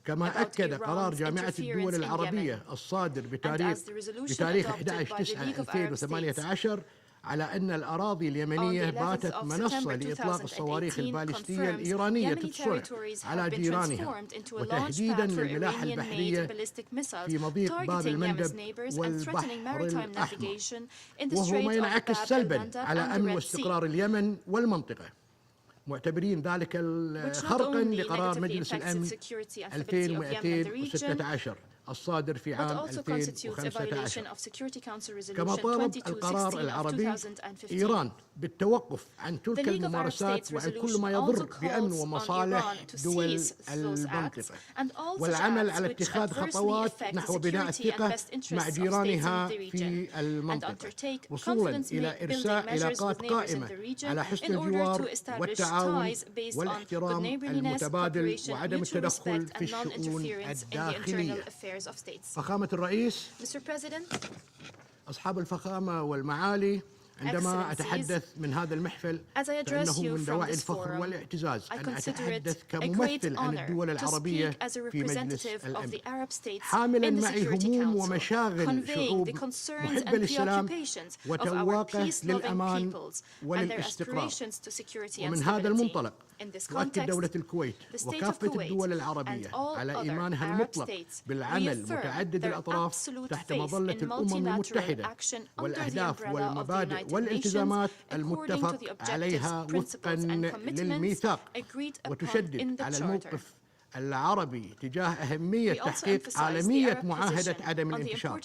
كما أكد قرار جامعة الدول العربية الصادر بتاريخ 11/9/2018 على أن الأراضي اليمنية باتت منصة لإطلاق الصواريخ البالستية الإيرانية الصنع على جيرانها، وتهديداً للملاحة البحرية في مضيق باب المندب والبحر الأحمر، وهو ما ينعكس سلباً على أمن واستقرار اليمن والمنطقة، معتبرين ذلك خرقاً لقرار مجلس الأمن 2216. الصادر في but عام also constitutes a 2015. violation of Security Council كما Resolution طالب 2216 القرار of العربي 2015. إيران بالتوقف عن The تلك League of Arab الممارسات States وعن كل resolution ما also يضر بأمن calls on ومصالح Iran to دول cease those acts المنطقة and all such والعمل acts على which اتخاذ adversely خطوات affect the نحو بناء security and الثقة best interests مع of states جيرانها in the في region and المنطقة undertake وصولا confidence إلى building إرساء measures علاقات with neighbors in قائمة the region على حسن in order الجوار to establish والتعاون ties based on good والاحترام neighborliness, المتبادل cooperation, وعدم mutual التدخل respect في and الشؤون non-interference in the internal الداخلية. affairs of states. فخامة الرئيس، Mr. President, أصحاب الفخامة والمعالي، عندما أتحدث من هذا المحفل فإنه من دواعي الفخر والاعتزاز أن أتحدث كممثل عن الدول العربية في مجلس الأمن حاملا معي هموم ومشاغل شعوب محبة للسلام وتواقة للأمان والاستقرار. ومن هذا المنطلق تؤكد دولة الكويت وكافة الدول العربية على إيمانها المطلق بالعمل متعدد الأطراف تحت مظلة الأمم المتحدة والأهداف والمبادئ والالتزامات المتفق عليها وفقا للميثاق، وتشدد على الموقف العربي تجاه أهمية تحقيق عالمية معاهدة عدم الانتشار،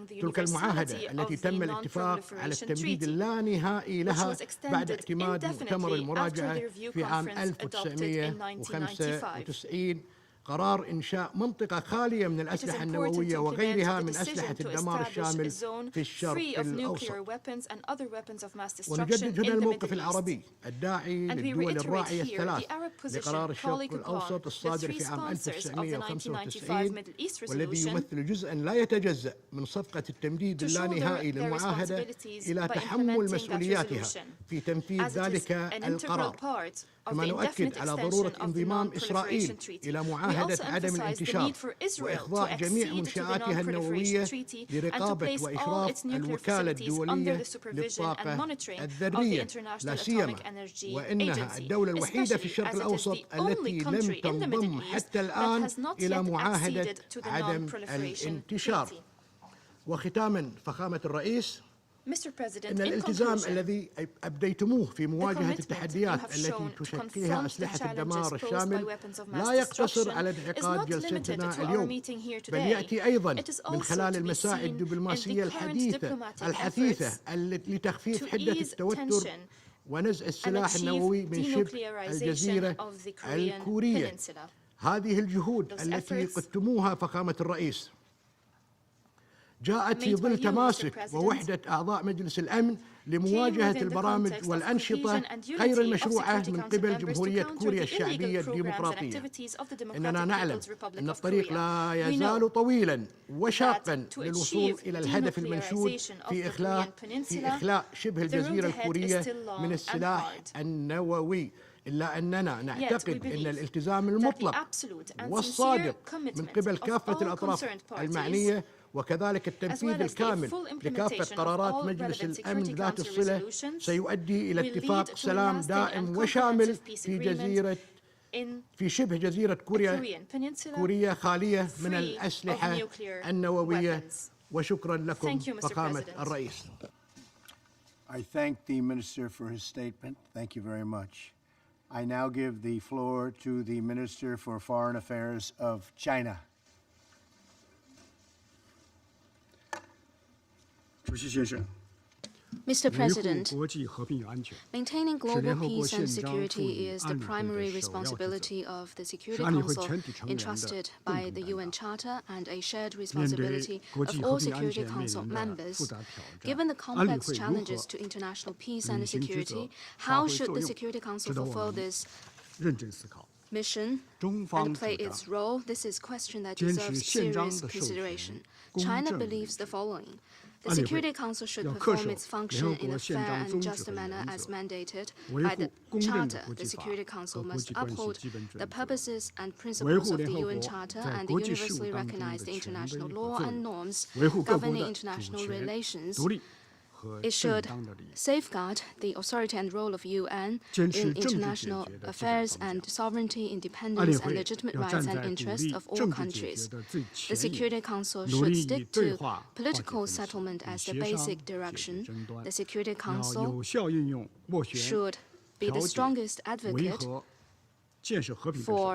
تلك المعاهدة التي تم الاتفاق على التمديد اللانهائي لها بعد اعتماد مؤتمر المراجعة في عام 1995 قرار إنشاء منطقة خالية من الأسلحة النووية وغيرها من أسلحة الدمار الشامل في الشرق الأوسط. ونجدد هنا الموقف العربي الداعي للدول الراعية الثلاث لقرار الشرق الأوسط الصادر في عام 1995 والذي يمثل جزءاً لا يتجزأ من صفقة التمديد اللانهائي للمعاهدة إلى تحمل مسؤولياتها في تنفيذ ذلك القرار. كما نؤكد على ضرورة انضمام إسرائيل إلى معاهدة عدم الانتشار وإخضاع جميع منشآتها النووية لرقابة وإشراف الوكالة الدولية للطاقة الذرية، لا سيما وإنها الدولة الوحيدة في الشرق الأوسط التي لم تنضم حتى الآن إلى معاهدة عدم الانتشار. وختاما فخامة الرئيس، إن الالتزام الذي أبديتموه في مواجهة التحديات التي تشكلها أسلحة الدمار الشامل لا يقتصر على انعقاد جلستنا اليوم، بل يأتي أيضا من خلال المساعي الدبلوماسية الحثيثة لتخفيف حدة التوتر ونزع السلاح النووي من شبه الجزيرة الكورية. هذه الجهود التي قدتموها فخامة الرئيس جاءت في ظل تماسك ووحدة أعضاء مجلس الأمن لمواجهة البرامج والأنشطة غير المشروعة من قبل جمهورية كوريا الشعبية الديمقراطية. إننا نعلم أن الطريق لا يزال طويلا وشاقا للوصول إلى الهدف المنشود في إخلاء شبه الجزيرة الكورية من السلاح النووي، إلا أننا نعتقد أن الالتزام المطلق والصادق من قبل كافة الأطراف المعنية وكذلك التنفيذ الكامل لكافة قرارات مجلس الأمن ذات الصلة سيؤدي إلى اتفاق سلام دائم وشامل في شبه جزيرة كوريا خالية من الأسلحة النووية. وشكرا لكم فخامة الرئيس. I thank the Minister for his statement. Thank you very much. I now give the floor to the Minister for Foreign Affairs of China. Mr. President, maintaining global peace and security is the primary responsibility of the Security Council entrusted by the UN Charter and a shared responsibility of all Security Council members. Given the complex challenges to international peace and security, how should the Security Council fulfill this mission and play its role? This is a question that deserves serious consideration. China believes the following. The Security Council should perform its function in a fair and just manner as mandated by the Charter. The Security Council must uphold the purposes and principles of the UN Charter and the universally recognized international law and norms governing international relations. It should safeguard the authority and role of UN in international affairs and sovereignty, independence, and legitimate rights and interests of all countries. The Security Council should stick to political settlement as the basic direction. The Security Council should be the strongest advocate for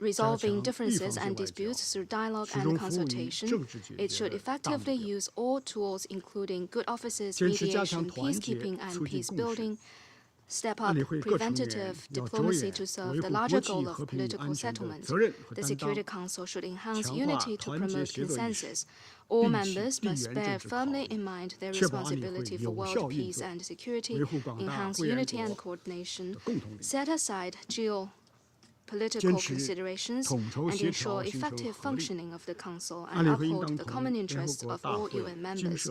resolving differences and disputes through dialogue and consultation. It should effectively use all tools, including good offices, mediation, peacekeeping, and peace building, step up preventative diplomacy to serve the larger goal of political settlement. The Security Council should enhance unity to promote consensus. All members must bear firmly in mind their responsibility for world peace and security, enhance unity and coordination, set aside geopolitical considerations, and ensure effective functioning of the Council and uphold the common interests of all UN members.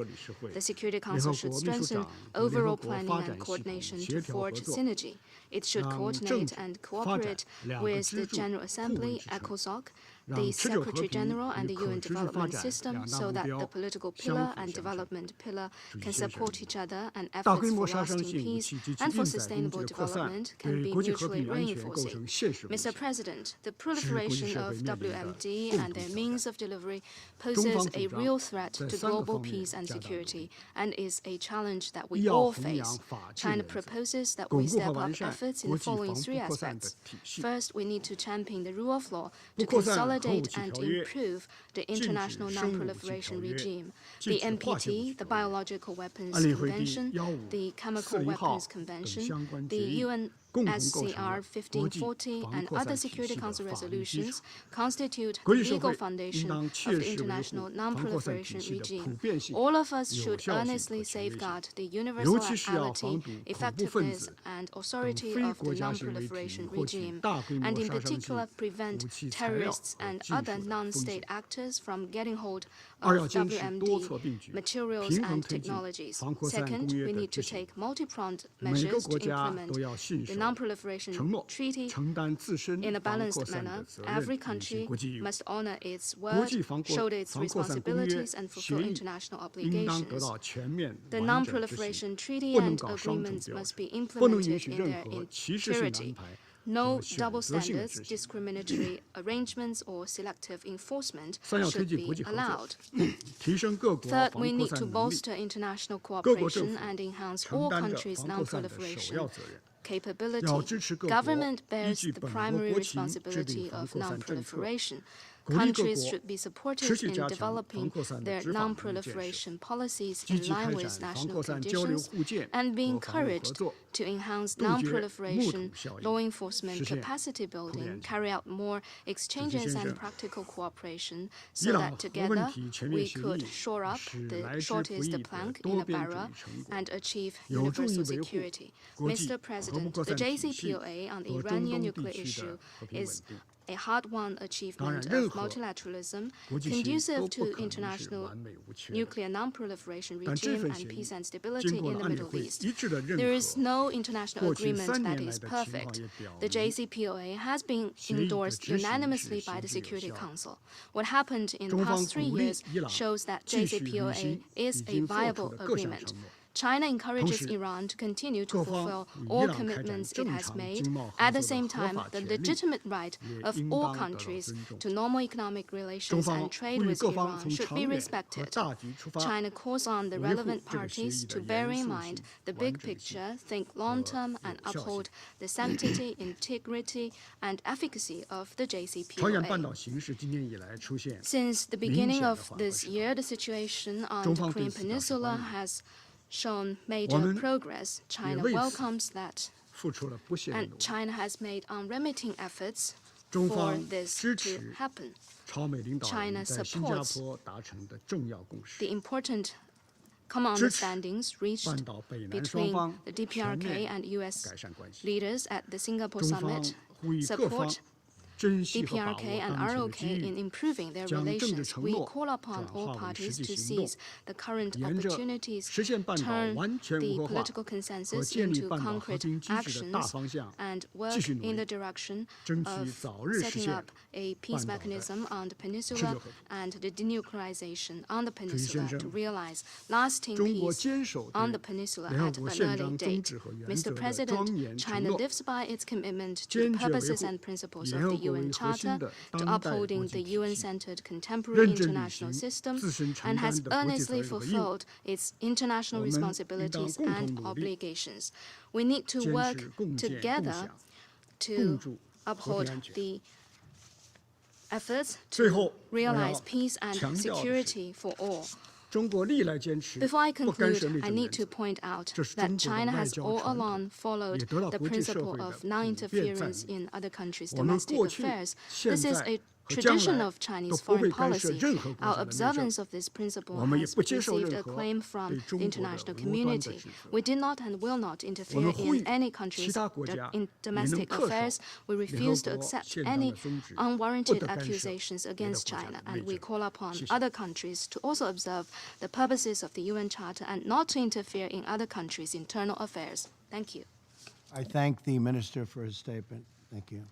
The Security Council should strengthen overall planning and coordination to forge synergy. It should coordinate and cooperate with the General Assembly, ECOSOC, the Secretary-General and the UN Development System so that the political pillar and development pillar can support each other and efforts for lasting peace and for sustainable development can be mutually reinforcing. Mr. President, the proliferation of WMD and their means of delivery poses a real threat to global peace and security and is a challenge that we all face. China proposes that we step up efforts in the following three aspects. First, we need to champion the rule of law to consolidate and improve the international non-proliferation regime. The NPT, the Biological Weapons Convention, the Chemical Weapons Convention, the UN SCR 1540 and other Security Council resolutions constitute the legal foundation of the international non-proliferation regime. All of us should earnestly safeguard the universality, effectiveness, and authority of the non-proliferation regime, and in particular prevent terrorists and other non-state actors from getting hold of WMD materials and technologies. Second, we need to take multi-pronged measures to implement the Non-Proliferation Treaty in a balanced manner. Every country must honor its word, shoulder its responsibilities, and fulfill international obligations. The Non-Proliferation Treaty and agreements must be implemented in their entirety. No double standards, discriminatory arrangements, or selective enforcement should be allowed. Third, we need to bolster international cooperation and enhance all countries' non-proliferation capability. Government bears the primary responsibility of non-proliferation. Countries should be supported in developing their non-proliferation policies in line with national conditions and be encouraged to enhance non-proliferation law enforcement capacity building, carry out more exchanges and practical cooperation so that together we could shore up the shortest plank in a barrel and achieve universal security. Mr. President, the JCPOA on the Iranian nuclear issue is a hard-won achievement of multilateralism, conducive to international nuclear non-proliferation regime and peace and stability in the Middle East. There is no international agreement that is perfect. The JCPOA has been endorsed unanimously by the Security Council. What happened in the past 3 years shows that JCPOA is a viable agreement. China encourages Iran to continue to fulfill all commitments it has made. At the same time, the legitimate right of all countries to normal economic relations and trade with Iran should be respected. China calls on the relevant parties to bear in mind the big picture, think long-term, and uphold the sanctity, integrity, and efficacy of the JCPOA. Since the beginning of this year, the situation on the Korean Peninsula has shown major progress. China welcomes that, and China has made unremitting efforts for this to happen. China supports the important common understandings reached between the DPRK and U.S. leaders at the Singapore summit, support DPRK and ROK in improving their relations. We call upon all parties to seize the current opportunities, turn the political consensus into concrete actions, and work in the direction of setting up a peace mechanism on the peninsula and the denuclearization on the peninsula to realize lasting peace on the peninsula at an early date. Mr. President, China lives by its commitment to the purposes and principles of the UN Charter, to upholding the UN-centered contemporary international system, and has earnestly fulfilled its international responsibilities and obligations. We need to work together to uphold the efforts to realize peace and security for all. Before I conclude, I need to point out that China has all along followed the principle of non-interference in other countries' domestic affairs. This is a tradition of Chinese foreign policy. Our observance of this principle has received acclaim from the international community. We did not and will not interfere in any country's domestic affairs. We refuse to accept any unwarranted accusations against China, and we call upon other countries to also observe the purposes of the UN Charter and not to interfere in other countries' internal affairs. Thank you. I thank the Minister for his statement. Thank you.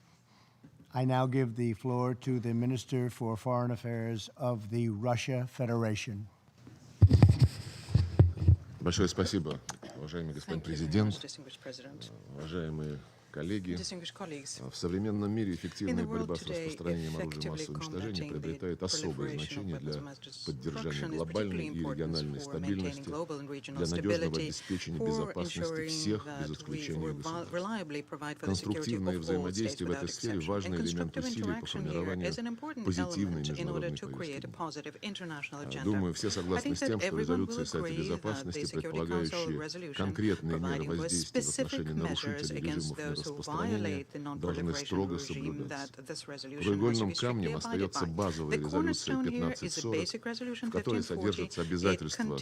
I now give the floor to the Minister for Foreign Affairs of the Russia Federation. Большое спасибо, уважаемый господин президент, уважаемые коллеги. В современном мире эффективная борьба с распространением оружия массового уничтожения приобретает особое значение для поддержания глобальной и региональной стабильности, для надежного обеспечения безопасности всех, без исключения государств. Конструктивное взаимодействие в этой сфере – важный элемент усилий по формированию позитивной международной повестки. Думаю, все согласны с тем, что резолюции Совета Безопасности, предполагающие конкретные меры воздействия в отношении нарушителей режимов распространения, должны строго соблюдаться. Краеугольным камнем остается базовая резолюция 1540, в которой содержатся обязательства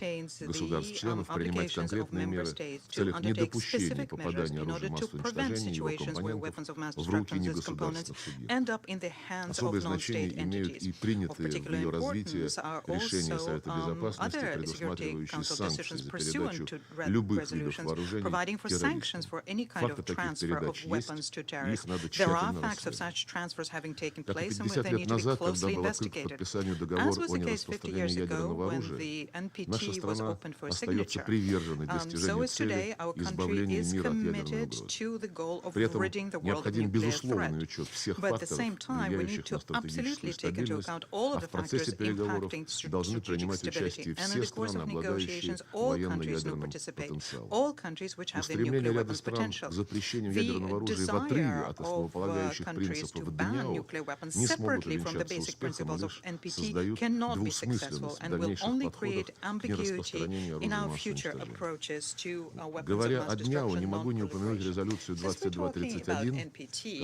государств-членов принимать конкретные меры в целях недопущения попадания оружия массового уничтожения и его компонентов в руки негосударственных субъектов. Особое значение имеют и принятые в ее развитии решения Совета Безопасности, предусматривающие санкции за передачу любых видов вооружений террористам. Факты таких передач есть, и их надо тщательно расследовать. Как и 50 лет назад, когда был открыт к подписанию договор о нераспространении ядерного оружия, наша страна остается приверженной достижению цели избавления мира от ядерной угрозы. При этом необходим безусловный учет всех факторов, влияющих на стратегическую стабильность, а в процессе переговоров должны принимать участие все страны, обладающие военно-ядерным потенциалом. Устремление ряда стран к запрещению ядерного оружия в отрыве от основополагающих принципов ДНЯО не смогут увенчаться успехом, а лишь создают двусмысленность в дальнейших подходах к нераспространению оружия массового уничтожения. Говоря о ДНЯО, не могу не упомянуть резолюцию 2231,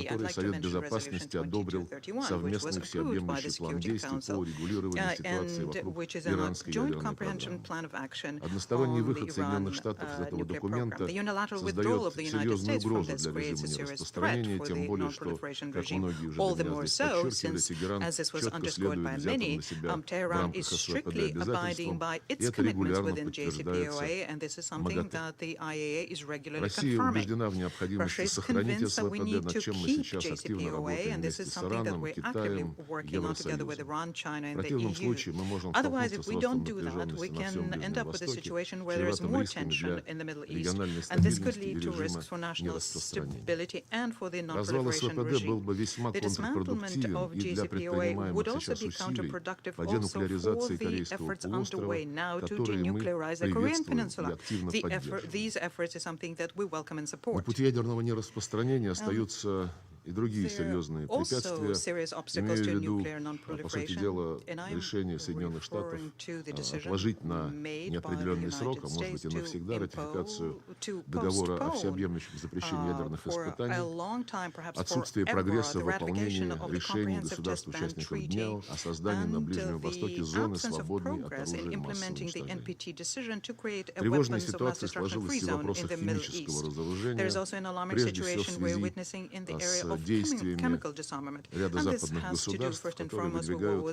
которой Совет Безопасности одобрил совместный всеобъемлющий план действий по урегулированию ситуации вокруг иранской ядерной программы. Односторонний выход Соединенных Штатов из этого документа создает серьезную угрозу для режима нераспространения, тем более, что, как многие уже для меня здесь подчеркивали, Тегеран четко следует взятым на себя в рамках СОПД обязательствам, и это регулярно подтверждается МАГАТЭ. Россия убеждена в необходимости сохранить СОПД, над чем мы сейчас активно работаем вместе с Ираном, Китаем и Евросоюзом. В противном случае мы можем столкнуться с ростом напряженности на всем Ближнем Востоке, чреватым рисками для региональной стабильности и режима нераспространения. Развал СВПД был бы весьма контрпродуктивен и для предпринимаемых сейчас усилий по денуклеаризации Корейского полуострова, которые мы приветствуем и активно поддерживаем. На пути ядерного нераспространения остаются и другие серьезные препятствия, имею в виду, по сути дела, решение Соединенных Штатов отложить на неопределенный срок, а может быть и навсегда, ратификацию договора о всеобъемлющем запрещении ядерных испытаний, отсутствие прогресса в выполнении решений государств-участников ДНЯО о создании на Ближнем Востоке зоны, свободной от оружия массового уничтожения. Тревожная ситуация сложилась и в вопросах химического разоружения, прежде всего в связи с действиями ряда западных государств, которые выдвигают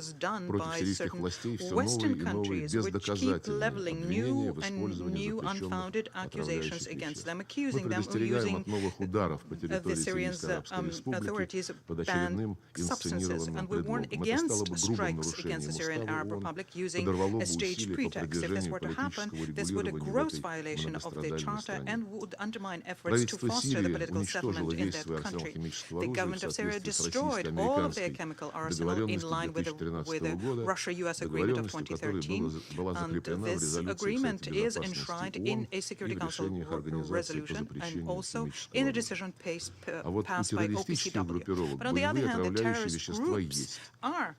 против сирийских властей все новые и новые бездоказательные обвинения в использовании запрещенных отравляющих веществ. Мы предостерегаем от новых ударов по территории Сирийской Арабской Республики под очередным инсценированным предлогом. Это стало бы грубым нарушением Устава ООН, подорвало бы усилия по продвижению политического регулирования в этой многострадальной стране. Правительство Сирии уничтожило весь свой арсенал химического the government of Syria destroyed all of their chemical arsenal in line with the Russia-US agreement of 2013. And this agreement is enshrined in a Security Council resolution and also in a decision passed by OPCW. But on the other hand, the terrorist groups are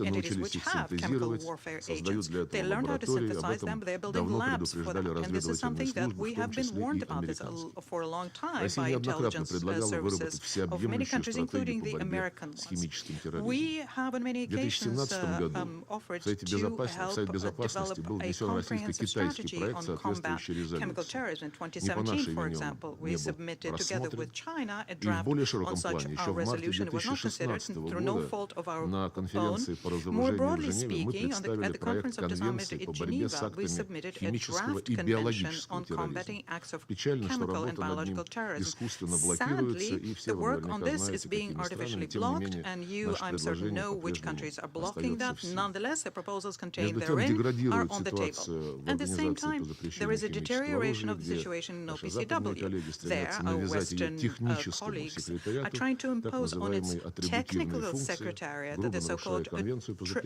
entities which have chemical warfare agents. They learned how to synthesize them, but they're building labs for them. And this is something that we have been warned about this for a long time by intelligence services of many countries, including the American ones. We have on many occasions offered to help develop a comprehensive strategy on combat chemical terrorism. In 2017, for example, we submitted together with China a draft on such a resolution. It was not considered through no fault of our own. More broadly speaking, at the Conference of Disarmament in Geneva, we submitted a draft convention on combating acts of chemical and biological terrorism. Sadly, the work on this is being artificially blocked, and you, I'm certain, know which countries are blocking that. Nonetheless, the proposals contained therein are on the table. At the same time, there is a deterioration of the situation in OPCW. There, our Western colleagues are trying to impose on its technical secretariat the so-called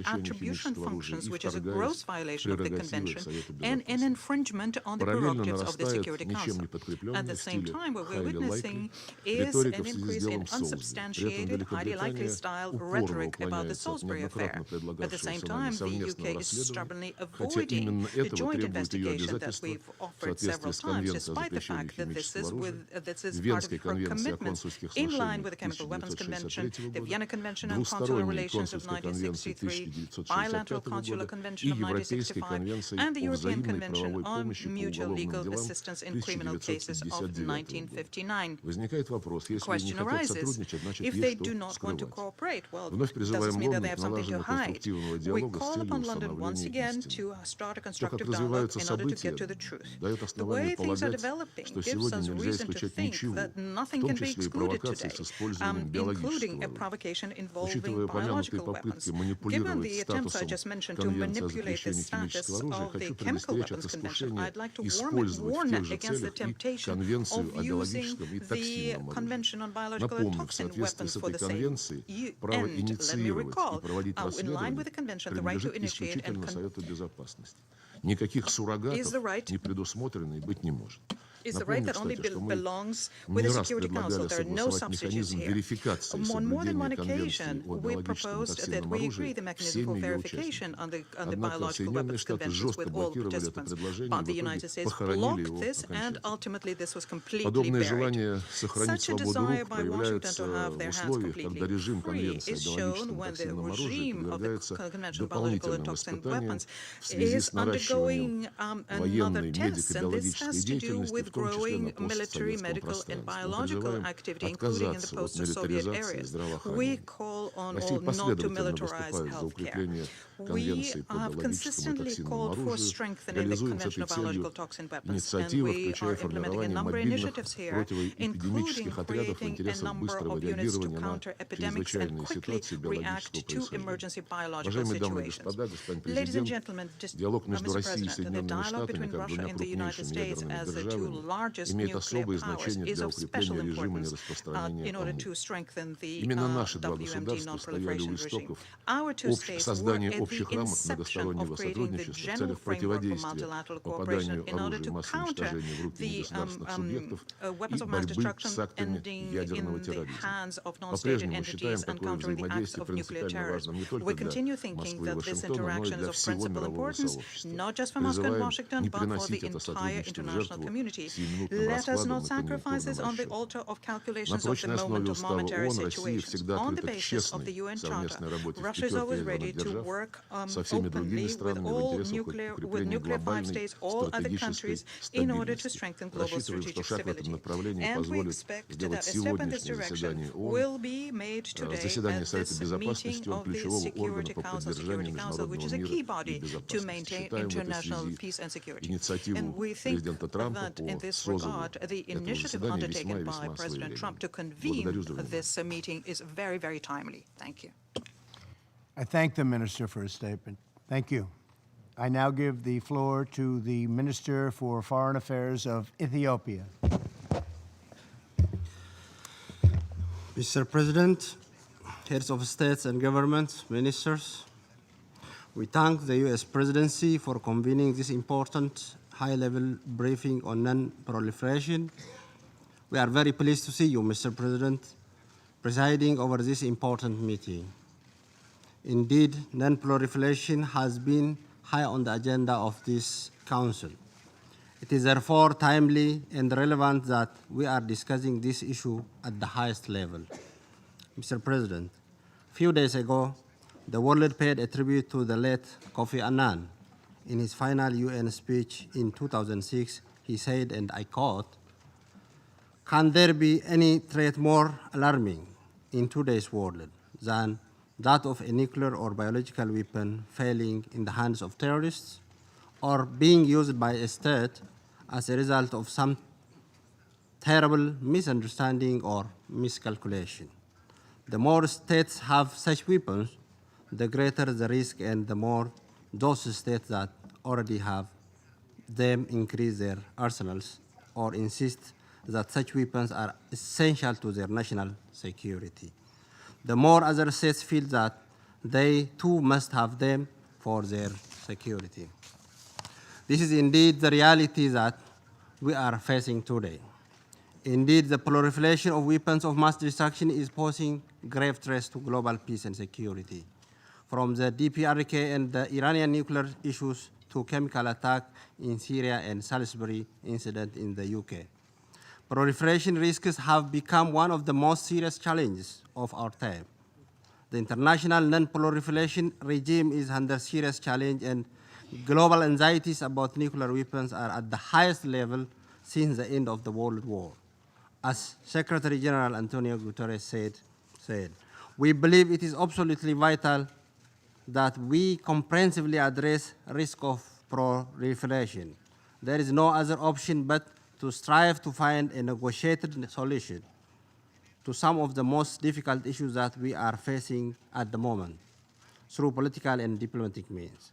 attribution functions, which is a gross violation of the convention and an infringement on the prerogatives of the Security Council. At the same time, what we're witnessing is an increase in unsubstantiated, ideologically styled rhetoric about the Salisbury affair. At the same time, the UK is stubbornly avoiding the joint investigation that we've offered several times, despite the fact that this is part of her commitments in line with the Chemical Weapons Convention, the Vienna Convention on Consular Relations of 1963, Bilateral Consular Convention of 1965, and the European Convention on Mutual Legal Assistance in Criminal Cases of 1959. The question arises, if they do not want to cooperate, well, does this mean that they have something to hide? We call upon London once again to start a constructive dialogue in order to get to the truth. The way things are developing gives us reason to think that nothing can be excluded today, including a provocation involving biological weapons. Given the attempts I just mentioned to manipulate the status of the Chemical Weapons Convention, I'd like to warn against the temptation of using the Convention on Biological and Toxin Weapons for the same end. Let me recall, in line with the Convention, the right to initiate and is the right that only belongs with the Security Council. There are no substitutes here. On more than one occasion, we proposed that we agree the mechanism for verification on the Biological Weapons Conventions with all participants. But the United States blocked this, and ultimately this was completely buried. Such a desire by Washington to have their hands completely free is shown when the regime of the Convention on Biological and Toxin Weapons is undergoing another test, and this has to do with growing military, medical, and biological activity, including in the post-Soviet areas. We call on all not to militarize healthcare. We have consistently called for strengthening the Convention of Biological Toxin Weapons, and we are implementing a number of initiatives here, including creating a number of units to counter epidemics and quickly react to emergency biological situations. Ladies and gentlemen, Mr. President, the dialogue between Russia and the United States as the two largest nuclear powers is of special importance in order to strengthen the WMD non-proliferation regime. Our two states were at the inception of creating the general framework for multilateral cooperation in order to counter the weapons of mass destruction ending in the hands of non-state entities and countering the acts of nuclear terrorism. We continue thinking that this interaction is of principal importance, not just for Moscow and Washington, but for the entire international community. Let us not sacrifice this on the altar of calculations of the moment of momentary situations. On the basis of the UN Charter, Russia is always ready to work openly with nuclear five states, all other countries, in order to strengthen global strategic stability. And we expect that a step in this direction will be made today at this meeting of the Security Council, which is a key body to maintain international peace and security. And we think that in this regard, the initiative undertaken by President Trump to convene this meeting is very, very timely. Thank you. I thank the Minister for his statement. Thank you. I now give the floor to the Minister for Foreign Affairs of Ethiopia. Mr. President, heads of states and governments, ministers, we thank the U.S. Presidency for convening this important high-level briefing on non-proliferation. We are very pleased to see you, Mr. President, presiding over this important meeting. Indeed, non-proliferation has been high on the agenda of this Council. It is therefore timely and relevant that we are discussing this issue at the highest level. Mr. President, a few days ago, the world paid a tribute to the late Kofi Annan. In his final UN speech in 2006, he said, and I quote, "Can there be any threat more alarming in today's world than that of a nuclear or biological weapon failing in the hands of terrorists or being used by a state as a result of some terrible misunderstanding or miscalculation? The more states have such weapons, the greater the risk, and the more those states that already have them increase their arsenals or insist that such weapons are essential to their national security. The more other states feel that they too must have them for their security." This is indeed the reality that we are facing today. Indeed, the proliferation of weapons of mass destruction is posing grave threats to global peace and security. From the DPRK and the Iranian nuclear issues to chemical attack in Syria and Salisbury incident in the UK. Proliferation risks have become one of the most serious challenges of our time. The international non-proliferation regime is under serious challenge, and global anxieties about nuclear weapons are at the highest level since the end of the World War. As Secretary General Antonio Guterres said, "We believe it is absolutely vital that we comprehensively address risk of proliferation. There is no other option but to strive to find a negotiated solution to some of the most difficult issues that we are facing at the moment through political and diplomatic means."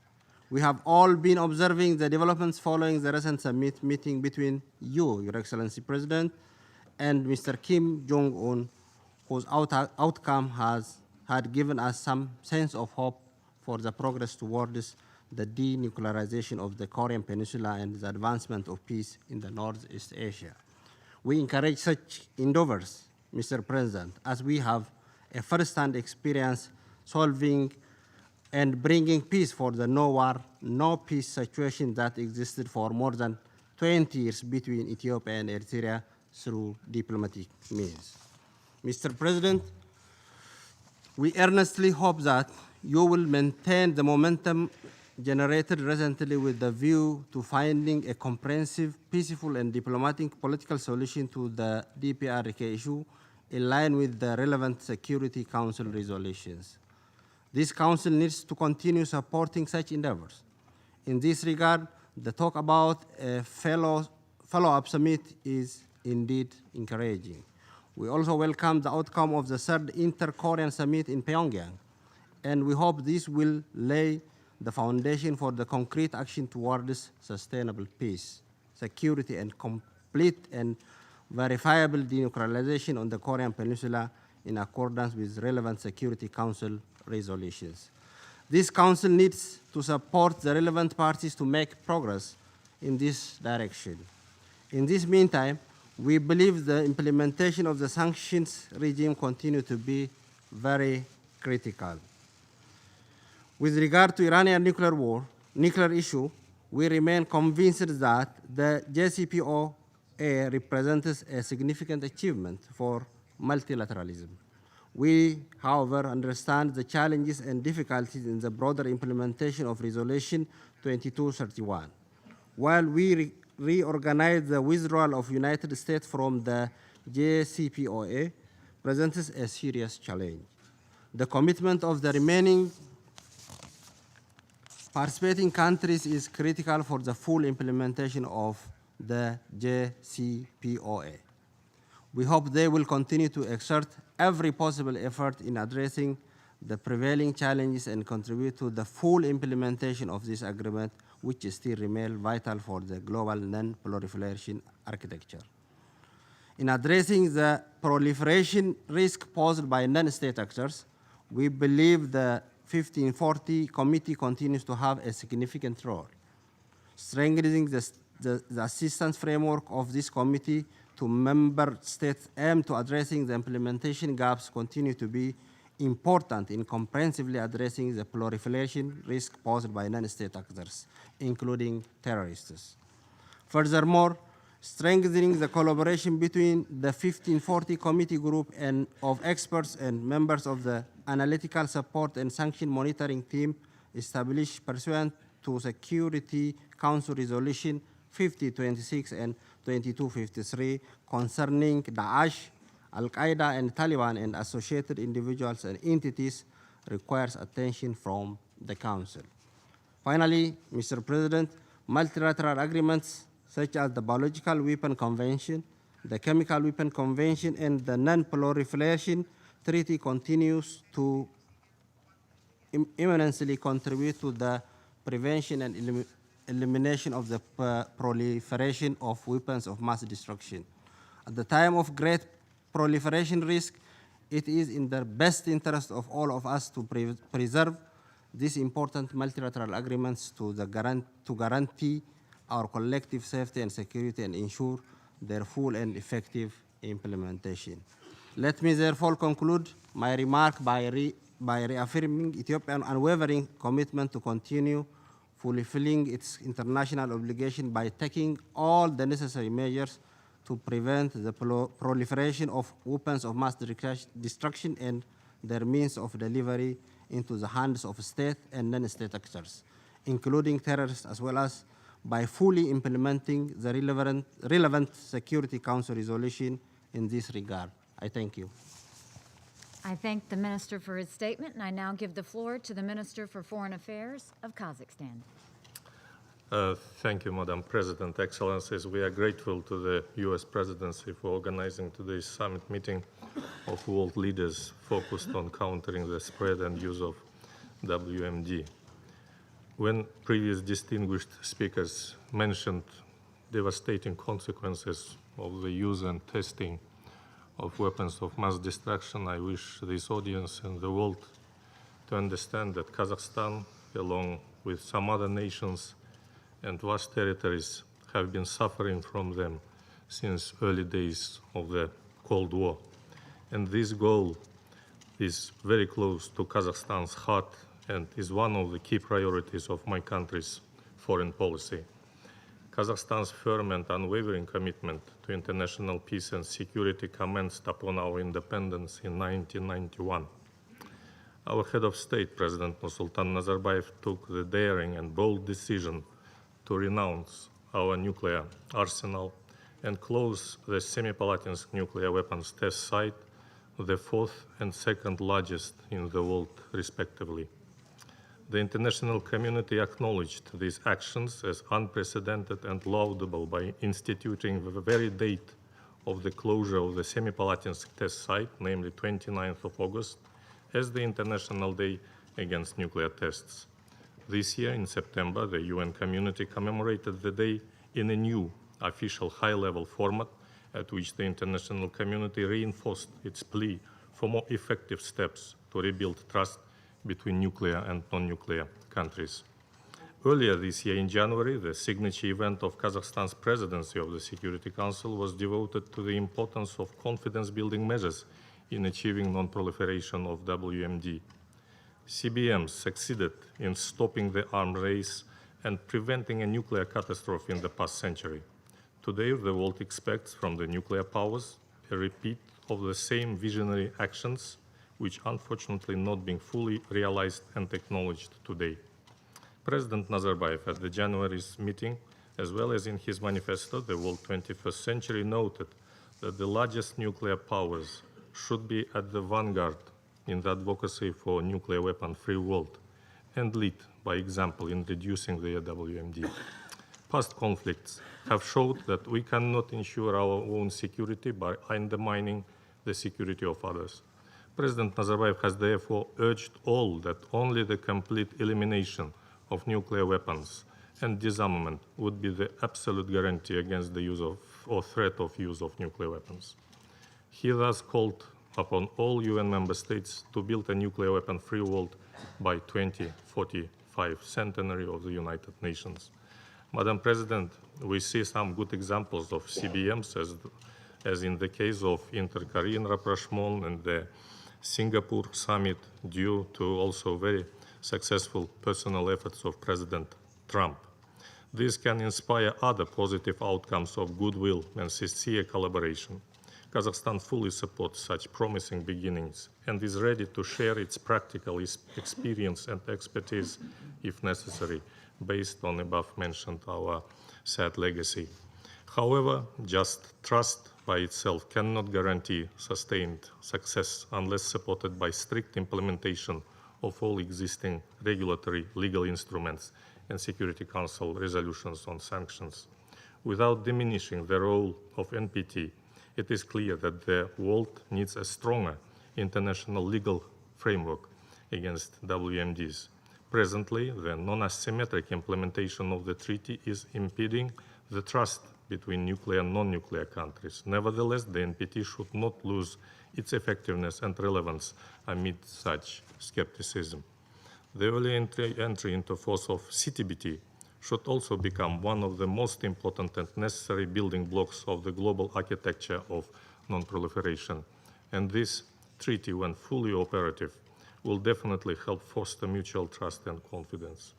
We have all been observing the developments following the recent summit meeting between you, Your Excellency President, and Mr. Kim Jong-un, whose outcome had given us some sense of hope for the progress towards the denuclearization of the Korean Peninsula and the advancement of peace in the Northeast Asia. We encourage such endeavors, Mr. President, as we have a first-hand experience solving and bringing peace for the no-war, no-peace situation that existed for more than 20 years between Ethiopia and Eritrea through diplomatic means. Mr. President, we earnestly hope that you will maintain the momentum generated recently with the view to finding a comprehensive, peaceful, and diplomatic political solution to the DPRK issue in line with the relevant Security Council resolutions. This Council needs to continue supporting such endeavors. In this regard, the talk about a follow-up summit is indeed encouraging. We also welcome the outcome of the third Inter-Korean Summit in Pyongyang, and we hope this will lay the foundation for the concrete action towards sustainable peace, security, and complete and verifiable denuclearization on the Korean Peninsula in accordance with relevant Security Council resolutions. This Council needs to support the relevant parties to make progress in this direction. In this meantime, we believe the implementation of the sanctions regime continues to be very critical. With regard to Iranian nuclear issue, we remain convinced that the JCPOA represents a significant achievement for multilateralism. We, however, understand the challenges and difficulties in the broader implementation of Resolution 2231. While we reorganize the withdrawal of United States from the JCPOA presents a serious challenge. The commitment of the remaining participating countries is critical for the full implementation of the JCPOA. We hope they will continue to exert every possible effort in addressing the prevailing challenges and contribute to the full implementation of this agreement, which still remains vital for the global non-proliferation architecture. In addressing the proliferation risk posed by non-state actors, we believe the 1540 Committee continues to have a significant role. Strengthening the assistance framework of this committee to member states aimed to addressing the implementation gaps continue to be important in comprehensively addressing the proliferation risk posed by non-state actors, including terrorists. Furthermore, strengthening the collaboration between the 1540 Committee Group of experts and members of the Analytical Support and Sanction Monitoring Team established pursuant to Security Council Resolution 5026 and 2253 concerning Daesh, Al-Qaeda, and Taliban and associated individuals and entities requires attention from the Council. Finally, Mr. President, multilateral agreements such as the Biological Weapon Convention, the Chemical Weapon Convention, and the Non-Proliferation Treaty continues to immensely contribute to the prevention and elimination of the proliferation of weapons of mass destruction. At the time of great proliferation risk, it is in the best interest of all of us to preserve these important multilateral agreements to guarantee our collective safety and security and ensure their full and effective implementation. Let me therefore conclude my remark by reaffirming Ethiopia's unwavering commitment to continue fulfilling its international obligation by taking all the necessary measures to prevent the proliferation of weapons of mass destruction and their means of delivery into the hands of state and non-state actors, including terrorists, as well as by fully implementing the relevant Security Council resolution in this regard. I thank you. I thank the Minister for his statement, and I now give the floor to the Minister for Foreign Affairs of Kazakhstan. Thank you, Madam President. Excellencies, we are grateful to the U.S. Presidency for organizing today's summit meeting of world leaders focused on countering the spread and use of WMD. When previous distinguished speakers mentioned devastating consequences of the use and testing of weapons of mass destruction, I wish this audience and the world to understand that Kazakhstan, along with some other nations and vast territories, have been suffering from them since early days of the Cold War. And this goal is very close to Kazakhstan's heart and is one of the key priorities of my country's foreign policy. Kazakhstan's firm and unwavering commitment to international peace and security commenced upon our independence in 1991. Our head of state, President Nursultan Nazarbayev, took the daring and bold decision to renounce our nuclear arsenal and close the Semipalatinsk nuclear weapons test site, the fourth and second largest in the world, respectively. The international community acknowledged these actions as unprecedented and laudable by instituting the very date of the closure of the Semipalatinsk test site, namely 29th of August, as the International Day Against Nuclear Tests. This year, in September, the UN community commemorated the day in a new official high-level format at which the international community reinforced its plea for more effective steps to rebuild trust between nuclear and non-nuclear countries. Earlier this year in January, the signature event of Kazakhstan's presidency of the Security Council was devoted to the importance of confidence-building measures in achieving non-proliferation of WMD. CBMs succeeded in stopping the arms race and preventing a nuclear catastrophe in the past century. Today, the world expects from the nuclear powers a repeat of the same visionary actions, which unfortunately not being fully realized and acknowledged today. President Nazarbayev at the January's meeting, as well as in his manifesto, The World 21st Century, noted that the largest nuclear powers should be at the vanguard in the advocacy for a nuclear weapon-free world and lead by example in reducing the WMD. Past conflicts have showed that we cannot ensure our own security by undermining the security of others. President Nazarbayev has therefore urged all that only the complete elimination of nuclear weapons and disarmament would be the absolute guarantee against the use of or threat of use of nuclear weapons. He thus called upon all UN member states to build a nuclear weapon-free world by 2045 centenary of the United Nations. Madam President, we see some good examples of CBMs as in the case of inter-Korean rapprochement and the Singapore summit, due to also very successful personal efforts of President Trump. This can inspire other positive outcomes of goodwill and sincere collaboration. Kazakhstan fully supports such promising beginnings and is ready to share its practical experience and expertise, if necessary, based on above-mentioned our sad legacy. However, just trust by itself cannot guarantee sustained success unless supported by strict implementation of all existing regulatory legal instruments and Security Council resolutions on sanctions. Without diminishing the role of NPT, it is clear that the world needs a stronger international legal framework against WMDs. Presently, the non-asymmetric implementation of the treaty is impeding the trust between nuclear and non-nuclear countries. Nevertheless, the NPT should not lose its effectiveness and relevance amid such skepticism. The early entry into force of CTBT should also become one of the most important and necessary building blocks of the global architecture of non-proliferation. And this treaty, when fully operative, will definitely help foster mutual trust and confidence.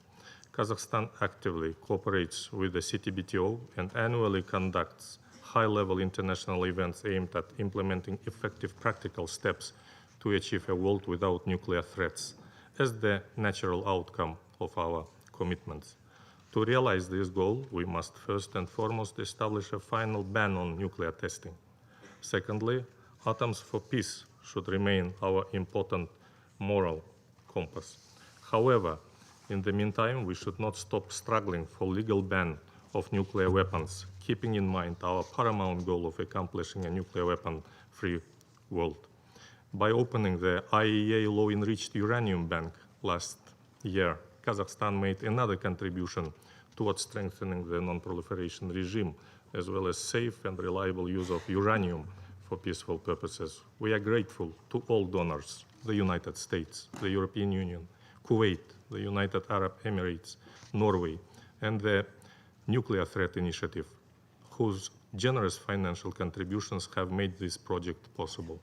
Kazakhstan actively cooperates with the CTBTO and annually conducts high-level international events aimed at implementing effective practical steps to achieve a world without nuclear threats as the natural outcome of our commitments. To realize this goal, we must first and foremost establish a final ban on nuclear testing. Secondly, atoms for peace should remain our important moral compass. However, in the meantime, we should not stop struggling for legal ban of nuclear weapons, keeping in mind our paramount goal of accomplishing a nuclear weapon-free world. By opening the IAEA low-enriched uranium bank last year, Kazakhstan made another contribution towards strengthening the non-proliferation regime, as well as safe and reliable use of uranium for peaceful purposes. We are grateful to all donors, the United States, the European Union, Kuwait, the United Arab Emirates, Norway, and the Nuclear Threat Initiative, whose generous financial contributions have made this project possible.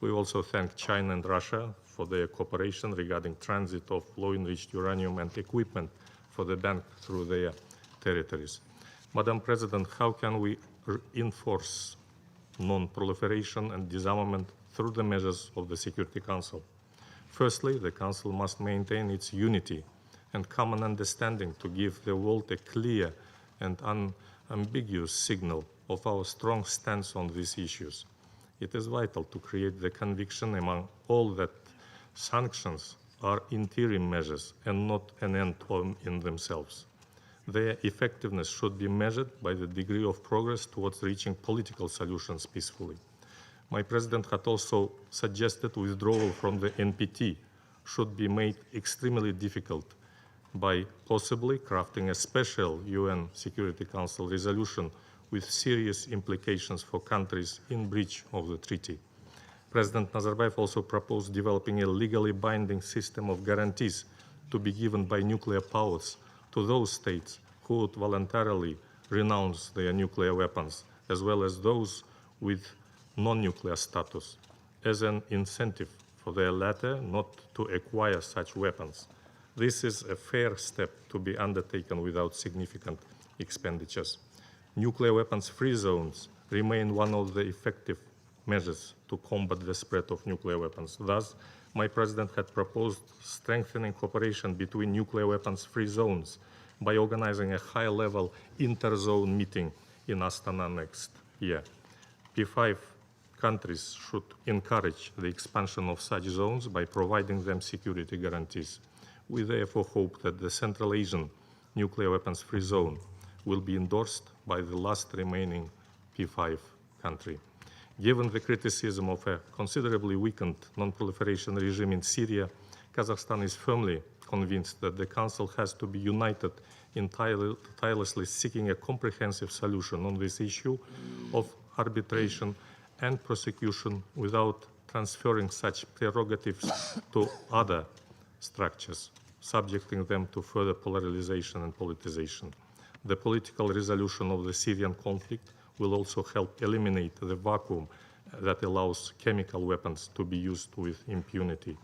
We also thank China and Russia for their cooperation regarding transit of low-enriched uranium and equipment for the bank through their territories. Madam President, how can we enforce non-proliferation and disarmament through the measures of the Security Council? Firstly, the Council must maintain its unity and common understanding to give the world a clear and unambiguous signal of our strong stance on these issues. It is vital to create the conviction among all that sanctions are interim measures and not an end in themselves. Their effectiveness should be measured by the degree of progress towards reaching political solutions peacefully. My President had also suggested withdrawal from the NPT should be made extremely difficult by possibly crafting a special UN Security Council resolution with serious implications for countries in breach of the treaty. President Nazarbayev also proposed developing a legally binding system of guarantees to be given by nuclear powers to those states who would voluntarily renounce their nuclear weapons, as well as those with non-nuclear status, as an incentive for their latter not to acquire such weapons. This is a fair step to be undertaken without significant expenditures. Nuclear weapons-free zones remain one of the effective measures to combat the spread of nuclear weapons. Thus, my President had proposed strengthening cooperation between nuclear weapons-free zones by organizing a high-level inter-zone meeting in Astana next year. P5 countries should encourage the expansion of such zones by providing them security guarantees. We therefore hope that the Central Asian nuclear weapons-free zone will be endorsed by the last remaining P5 country. Given the criticism of a considerably weakened non-proliferation regime in Syria, Kazakhstan is firmly convinced that the Council has to be united tirelessly seeking a comprehensive solution on this issue of arbitration and prosecution without transferring such prerogatives to other structures, subjecting them to further polarization and politicization. The political resolution of the Syrian conflict will also help eliminate the vacuum that allows chemical weapons to be used with impunity.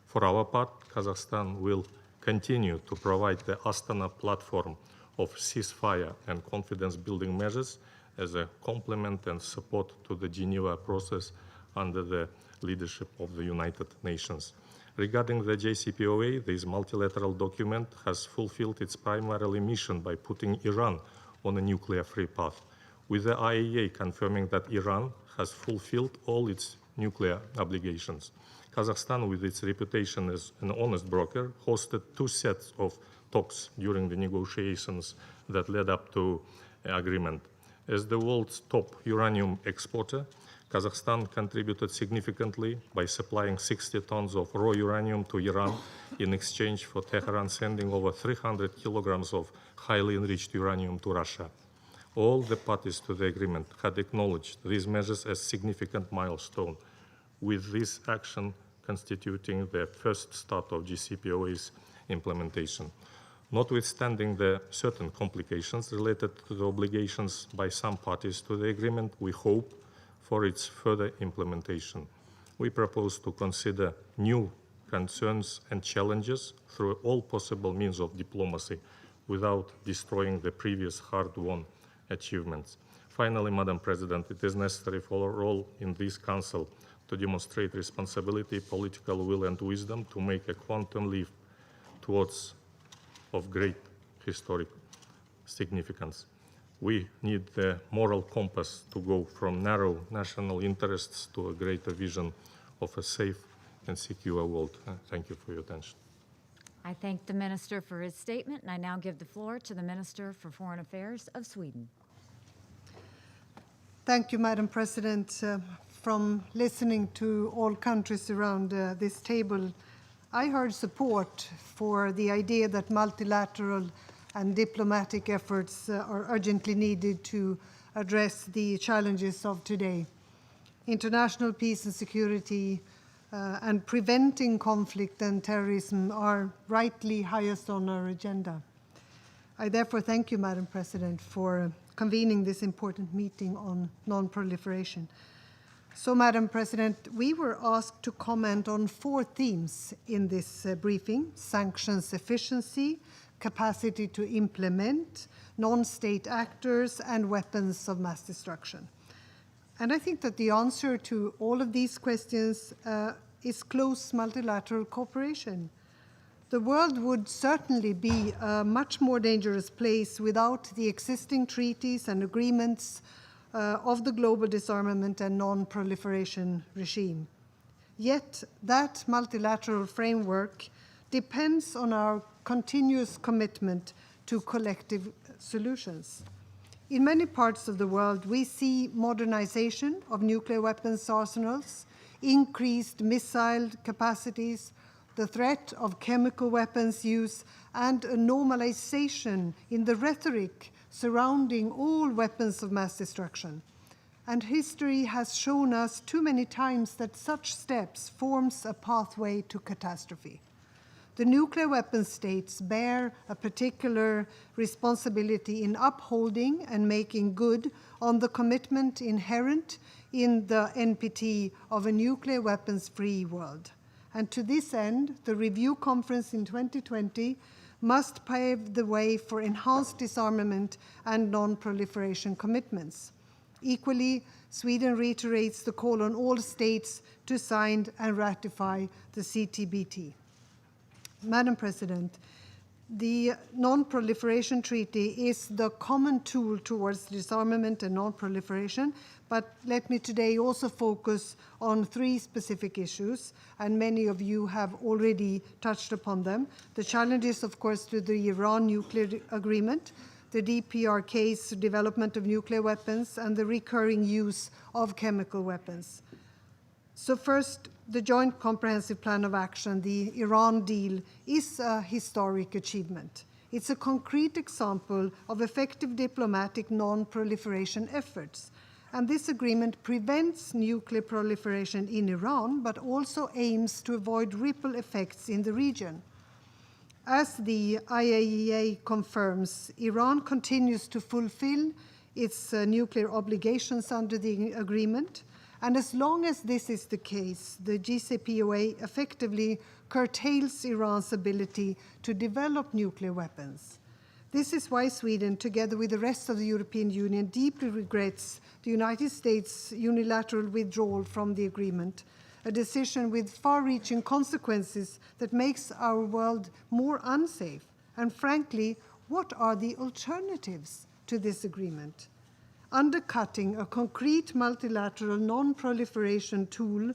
For our part, Kazakhstan will continue to provide the Astana platform of ceasefire and confidence-building measures as a complement and support to the Geneva process under the leadership of the United Nations. Regarding the JCPOA, this multilateral document has fulfilled its primary mission by putting Iran on a nuclear-free path, with the IAEA confirming that Iran has fulfilled all its nuclear obligations. Kazakhstan, with its reputation as an honest broker, hosted 2 sets of talks during the negotiations that led up to agreement. As the world's top uranium exporter, Kazakhstan contributed significantly by supplying 60 tons of raw uranium to Iran in exchange for Tehran sending over 300 kilograms of highly enriched uranium to Russia. All the parties to the agreement had acknowledged these measures as significant milestone, with this action constituting the first start of JCPOA's implementation. Notwithstanding the certain complications related to the obligations by some parties to the agreement, we hope for its further implementation. We propose to consider new concerns and challenges through all possible means of diplomacy without destroying the previous hard-won achievements. Finally, Madam President, it is necessary for all in this Council to demonstrate responsibility, political will and wisdom to make a quantum leap towards of great historic significance. We need the moral compass to go from narrow national interests to a greater vision of a safe and secure world. Thank you for your attention. I thank the Minister for his statement, and I now give the floor to the Minister for Foreign Affairs of Sweden. Thank you, Madam President. From listening to all countries around this table, I heard support for the idea that multilateral and diplomatic efforts are urgently needed to address the challenges of today. International peace and security and preventing conflict and terrorism are rightly highest on our agenda. I therefore thank you, Madam President, for convening this important meeting on non-proliferation. So, Madam President, we were asked to comment on 4 themes in this briefing: sanctions efficiency, capacity to implement, non-state actors, and weapons of mass destruction. And I think that the answer to all of these questions is close multilateral cooperation. The world would certainly be a much more dangerous place without the existing treaties and agreements of the global disarmament and non-proliferation regime. Yet that multilateral framework depends on our continuous commitment to collective solutions. In many parts of the world, we see modernization of nuclear weapons arsenals, increased missile capacities, the threat of chemical weapons use, and a normalization in the rhetoric surrounding all weapons of mass destruction. And history has shown us too many times that such steps forms a pathway to catastrophe. The nuclear weapon states bear a particular responsibility in upholding and making good on the commitment inherent in the NPT of a nuclear weapons-free world. And to this end, the review conference in 2020 must pave the way for enhanced disarmament and non-proliferation commitments. Equally, Sweden reiterates the call on all states to sign and ratify the CTBT. Madam President, the Non-Proliferation Treaty is the common tool towards disarmament and non-proliferation, but let me today also focus on 3 specific issues, and many of you have already touched upon them. The challenges, of course, to the Iran nuclear agreement, the DPRK's development of nuclear weapons, and the recurring use of chemical weapons. So first, the Joint Comprehensive Plan of Action, the Iran deal, is a historic achievement. It's a concrete example of effective diplomatic non-proliferation efforts. And this agreement prevents nuclear proliferation in Iran, but also aims to avoid ripple effects in the region. As the IAEA confirms, Iran continues to fulfill its nuclear obligations under the agreement. And as long as this is the case, the JCPOA effectively curtails Iran's ability to develop nuclear weapons. This is why Sweden, together with the rest of the European Union, deeply regrets the United States' unilateral withdrawal from the agreement, a decision with far-reaching consequences that makes our world more unsafe. And frankly, what are the alternatives to this agreement? Undercutting a concrete multilateral non-proliferation tool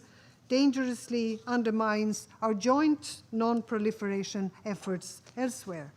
dangerously undermines our joint non-proliferation efforts elsewhere.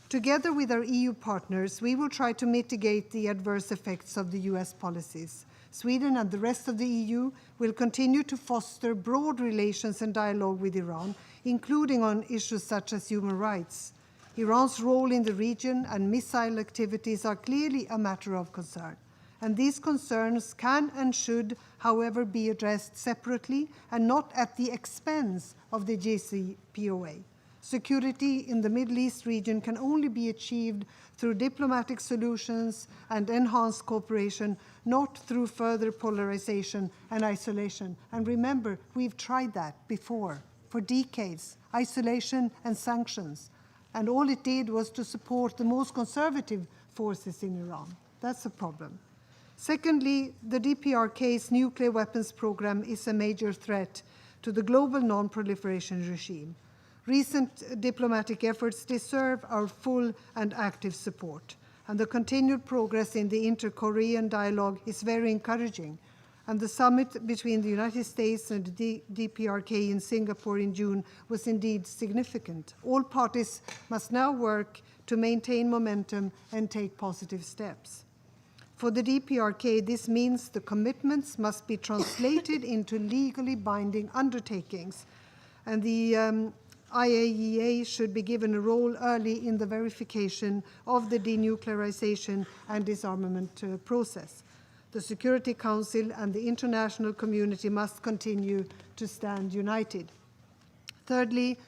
Together with our EU partners, we will try to mitigate the adverse effects of the US policies. Sweden and the rest of the EU will continue to foster broad relations and dialogue with Iran, including on issues such as human rights. Iran's role in the region and missile activities are clearly a matter of concern. And these concerns can and should, however, be addressed separately and not at the expense of the JCPOA. Security in the Middle East region can only be achieved through diplomatic solutions and enhanced cooperation, not through further polarization and isolation. And remember, we've tried that before, for decades, isolation and sanctions. And all it did was to support the most conservative forces in Iran. That's a problem. Secondly, the DPRK's nuclear weapons program is a major threat to the global non-proliferation regime. Recent diplomatic efforts deserve our full and active support, and the continued progress in the inter-Korean dialogue is very encouraging. And the summit between the United States and the DPRK in Singapore in June was indeed significant. All parties must now work to maintain momentum and take positive steps. For the DPRK, this means the commitments must be translated into legally binding undertakings, and the IAEA should be given a role early in the verification of the denuclearization and disarmament process. The Security Council and the international community must continue to stand united. Thirdly,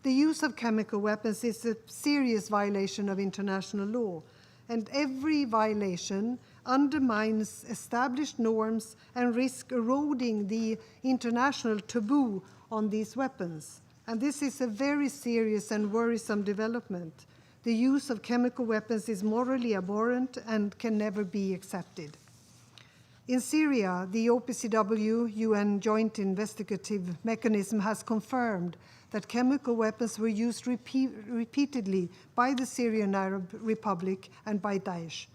the use of chemical weapons is a serious violation of international law, and every violation undermines established norms and risks eroding the international taboo on these weapons. And this is a very serious and worrisome development. The use of chemical weapons is morally abhorrent and can never be accepted. In Syria, the OPCW, UN Joint Investigative Mechanism, has confirmed that chemical weapons were used repeatedly by the Syrian Arab Republic and by Daesh.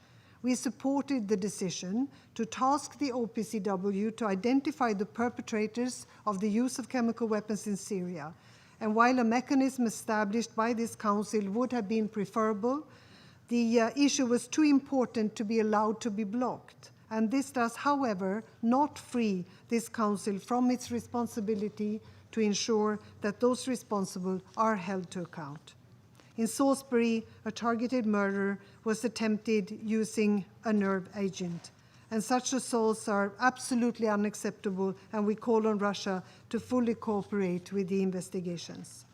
We supported the decision to task the OPCW to identify the perpetrators of the use of chemical weapons in Syria. And while a mechanism established by this council would have been preferable, the issue was too important to be allowed to be blocked. And this does, however, not free this council from its responsibility to ensure that those responsible are held to account. In Salisbury, a targeted murder was attempted using a nerve agent. And such assaults are absolutely unacceptable, and we call on Russia to fully cooperate with the investigations.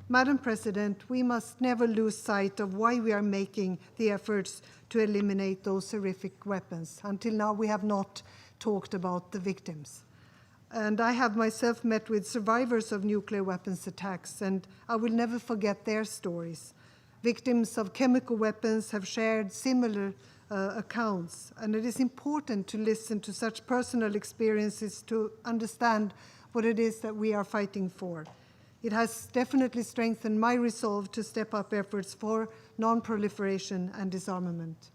Madam President, we must never lose sight of why we are making the efforts to eliminate those horrific weapons. Until now, we have not talked about the victims. And I have myself met with survivors of nuclear weapons attacks, and I will never forget their stories. Victims of chemical weapons have shared similar accounts, and it is important to listen to such personal experiences to understand what it is that we are fighting for. It has definitely strengthened my resolve to step up efforts for non-proliferation and disarmament.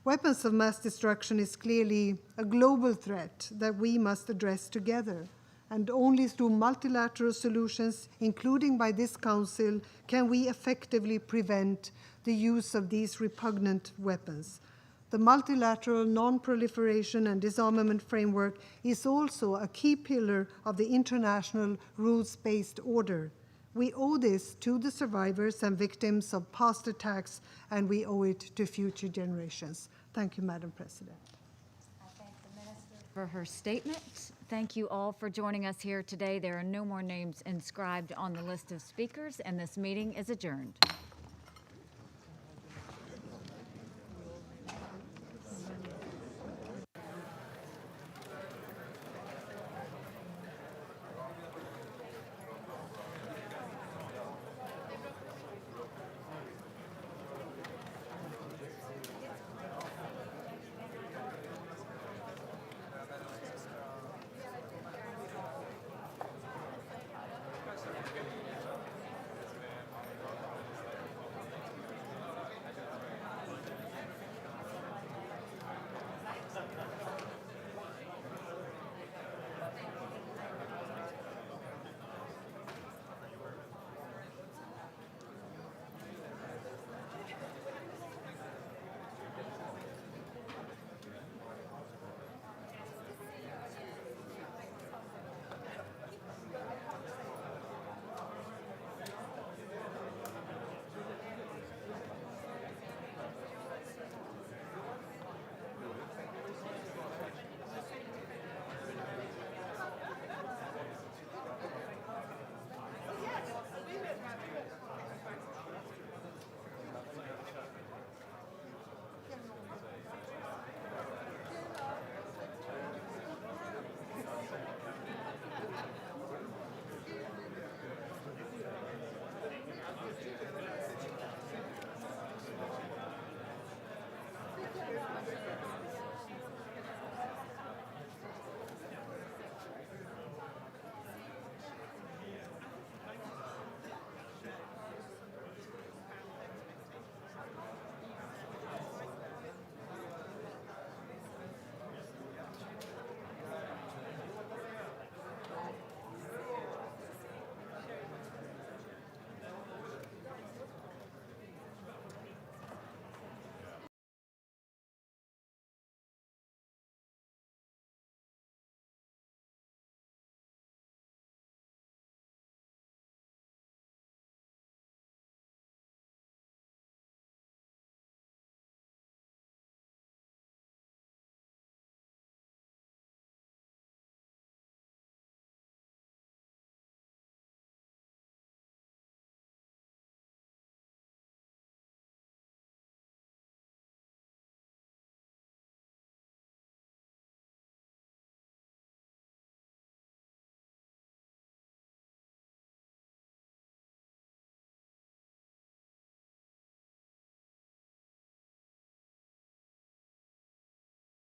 Weapons of mass destruction is clearly a global threat that we must address together, and only through multilateral solutions, including by this Council, can we effectively prevent the use of these repugnant weapons. The multilateral non-proliferation and disarmament framework is also a key pillar of the international rules-based order. We owe this to the survivors and victims of past attacks, and we owe it to future generations. Thank you, Madam President. I thank the Minister for her statement. Thank you all for joining us here today. There are no more names inscribed on the list of speakers, and this meeting is adjourned.